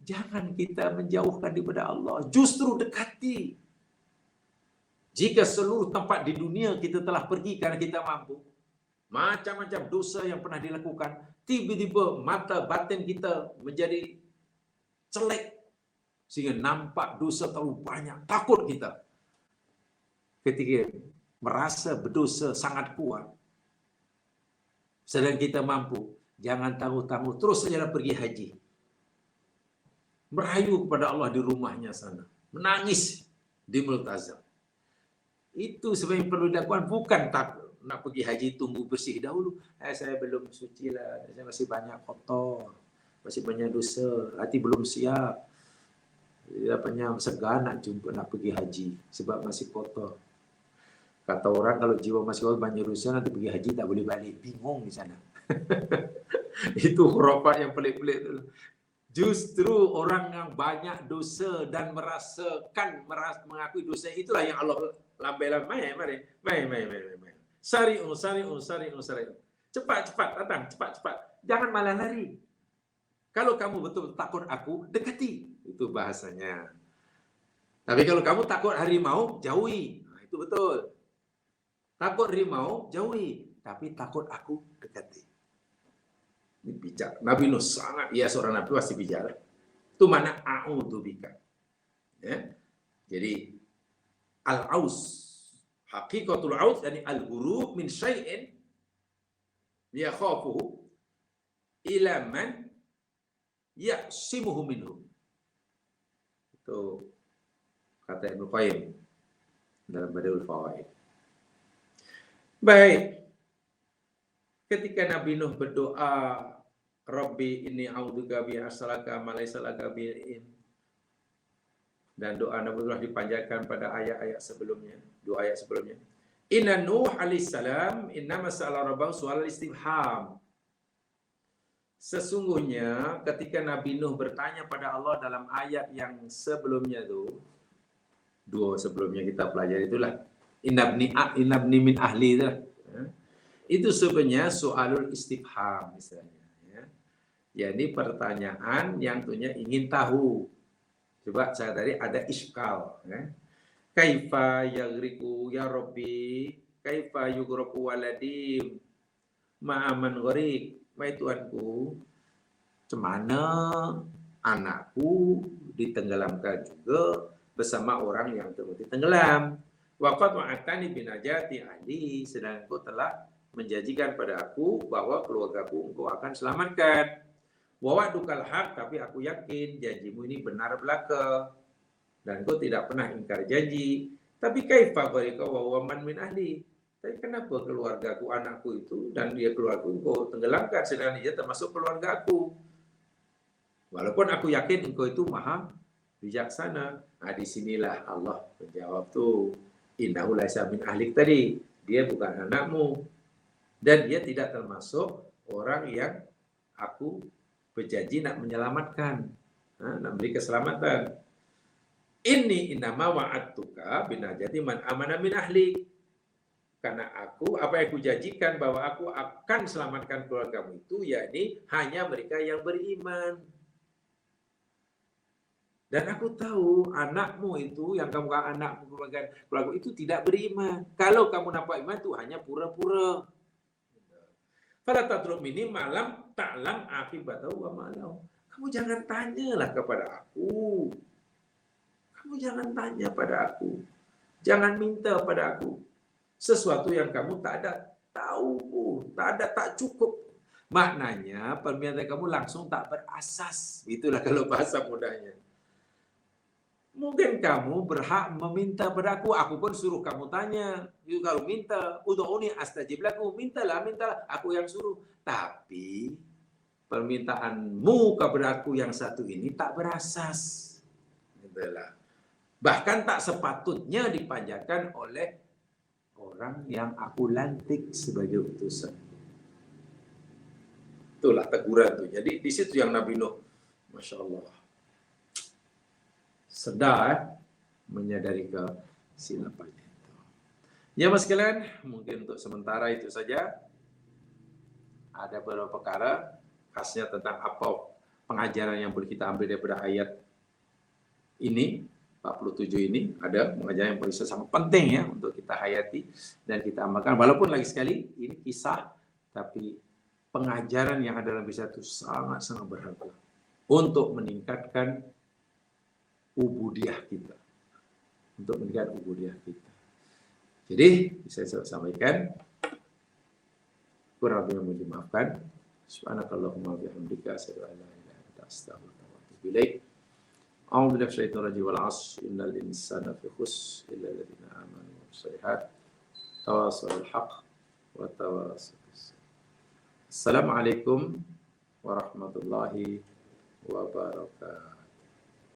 [SPEAKER 1] jangan kita menjauhkan daripada Allah, justru dekati. Jika seluruh tempat di dunia kita telah pergi karena kita mampu, macam-macam dosa yang pernah dilakukan, tiba-tiba mata batin kita menjadi celek, sehingga nampak dosa terlalu banyak, takut kita. Ketika merasa berdosa sangat kuat, sedang kita mampu, jangan tangguh-tangguh, terus saja pergi haji. Merayu kepada Allah di rumahnya sana. Menangis di Multazam. Itu sebenarnya perlu dilakukan, bukan takut nak pergi haji tunggu bersih dahulu. Saya belum suci lah, saya masih banyak kotor, masih banyak dosa, hati belum siap. Apanya segan nak pergi haji sebab masih kotor. Kata orang kalau jiwa masih kotor banyak dosa nanti pergi haji tak boleh balik, bingung di sana. Itu khurafat yang pelik-pelik tu. Justru orang yang banyak dosa dan mengakui dosa itulah yang Allah lambai-lambai. Mari. Sari'un. Cepat datang, cepat. Jangan malah lari. Kalau kamu betul takut aku, dekati. Itu bahasanya. Tapi kalau kamu takut harimau, jauhi. Nah, itu betul. Takut harimau, jauhi. Tapi takut aku, dekati. Ini bicara. Nabi Nuh sangat, ya seorang Nabi pasti bicara. Itu mana a'udzubika. Ya. Jadi al-aus, hakikatul aus, yani al-hurub min syai'in yakhafuhu ila man ya'simuhu minhu. Itu kata Ibnu Qayyim dalam Bada'iul Fawaid. Baik. Ketika Nabi Nuh berdoa, Rabbi inni a'udzubika bi as'alaka ma laysa laka bi'ilm. Dan doa Nabi Nuh dipanjatkan pada ayat-ayat sebelumnya, dua ayat sebelumnya. Inna Nuh alaihissalam innama sa'ala rabbahu su'al istifham. Sesungguhnya ketika Nabi Nuh bertanya pada Allah dalam ayat yang sebelumnya itu, dua sebelumnya kita pelajari itulah innabni min ahli itu. Itu sebenarnya soalul istifham misalnya. Ya. Jadi pertanyaan yang tentunya ingin tahu. Coba saya tadi ada iskal. Ya. Kaifa yagriku ya Rabbi, kaifa yugraku waladim ma'aman gharik. Wahai Tuhanku, cemana anakku ditenggelamkan juga bersama orang yang turut tenggelam. Waqad wa'atani binajati ahli, sedang engkau telah menjanjikan pada aku bahwa keluargaku engkau akan selamatkan. Wa wa'dukal haq, tapi aku yakin janjimu ini benar belaka. Dan engkau tidak pernah ingkar janji. Tapi kaifa gharika wa huwa man min ahli? Tapi kenapa keluargaku, anakku itu dan dia keluargaku engkau tenggelamkan sedang dia termasuk keluarga aku? Walaupun aku yakin engkau itu maha bijaksana. Nah, disinilah Allah menjawab tuh, innahu laisa min ahlik tadi. Dia bukan anakmu. Dan dia tidak termasuk orang yang aku berjanji nak menyelamatkan. Nak beri keselamatan. Ini innama wa'adtuka binajati man amana min ahlik. Karena aku, apa yang aku janjikan bahwa aku akan selamatkan keluargamu itu, yakni hanya mereka yang beriman. Dan aku tahu anakmu itu, yang kamu anakmu keluarga itu tidak beriman. Kalau kamu nampak iman itu hanya pura-pura. Fala tatlub minni malam ta'lam akibatahu wa ma'lahu. Kamu jangan tanyalah kepada aku. Kamu jangan tanya pada aku. Jangan minta pada aku sesuatu yang kamu tak ada tahu, tak cukup. Maknanya permintaan kamu langsung tak berasas. Itulah kalau bahasa mudahnya. Mungkin kamu berhak meminta pada aku pun suruh kamu tanya. You kalau minta, ud'uni astajib lakum, mintalah, aku yang suruh. Tapi permintaanmu kepada aku yang satu ini tak berasas. Itulah. Bahkan tak sepatutnya dipanjatkan oleh orang yang aku lantik sebagai utusan. Itulah teguran tuh. Jadi di situ yang Nabi Nuh, Masya Allah, sedar menyadari kesilapannya. Ya mas sekalian, mungkin untuk sementara itu saja. Ada beberapa perkara khasnya tentang apa pengajaran yang boleh kita ambil daripada ayat ini. 47 ini ada pengajaran yang sangat penting ya untuk kita hayati dan kita amalkan. Walaupun lagi sekali ini kisah, tapi pengajaran yang ada dalam kisah itu sangat-sangat berharga untuk meningkatkan ubudiyah kita. Untuk meningkatkan ubudiyah kita. Jadi bisa saya sampaikan, kurang lebih mohon dimaafkan. Subhanakallahumma bihamdika asyhadu an la ilaha illa anta astaghfiruka wa atubu ilaik. أعوذ بالله من الشيطان الرجيم والعصر إن الإنسان في خسر إلا الذين آمنوا والصالحات تواصوا بالحق وتواصوا بالصبر. السلام عليكم ورحمة الله وبركاته.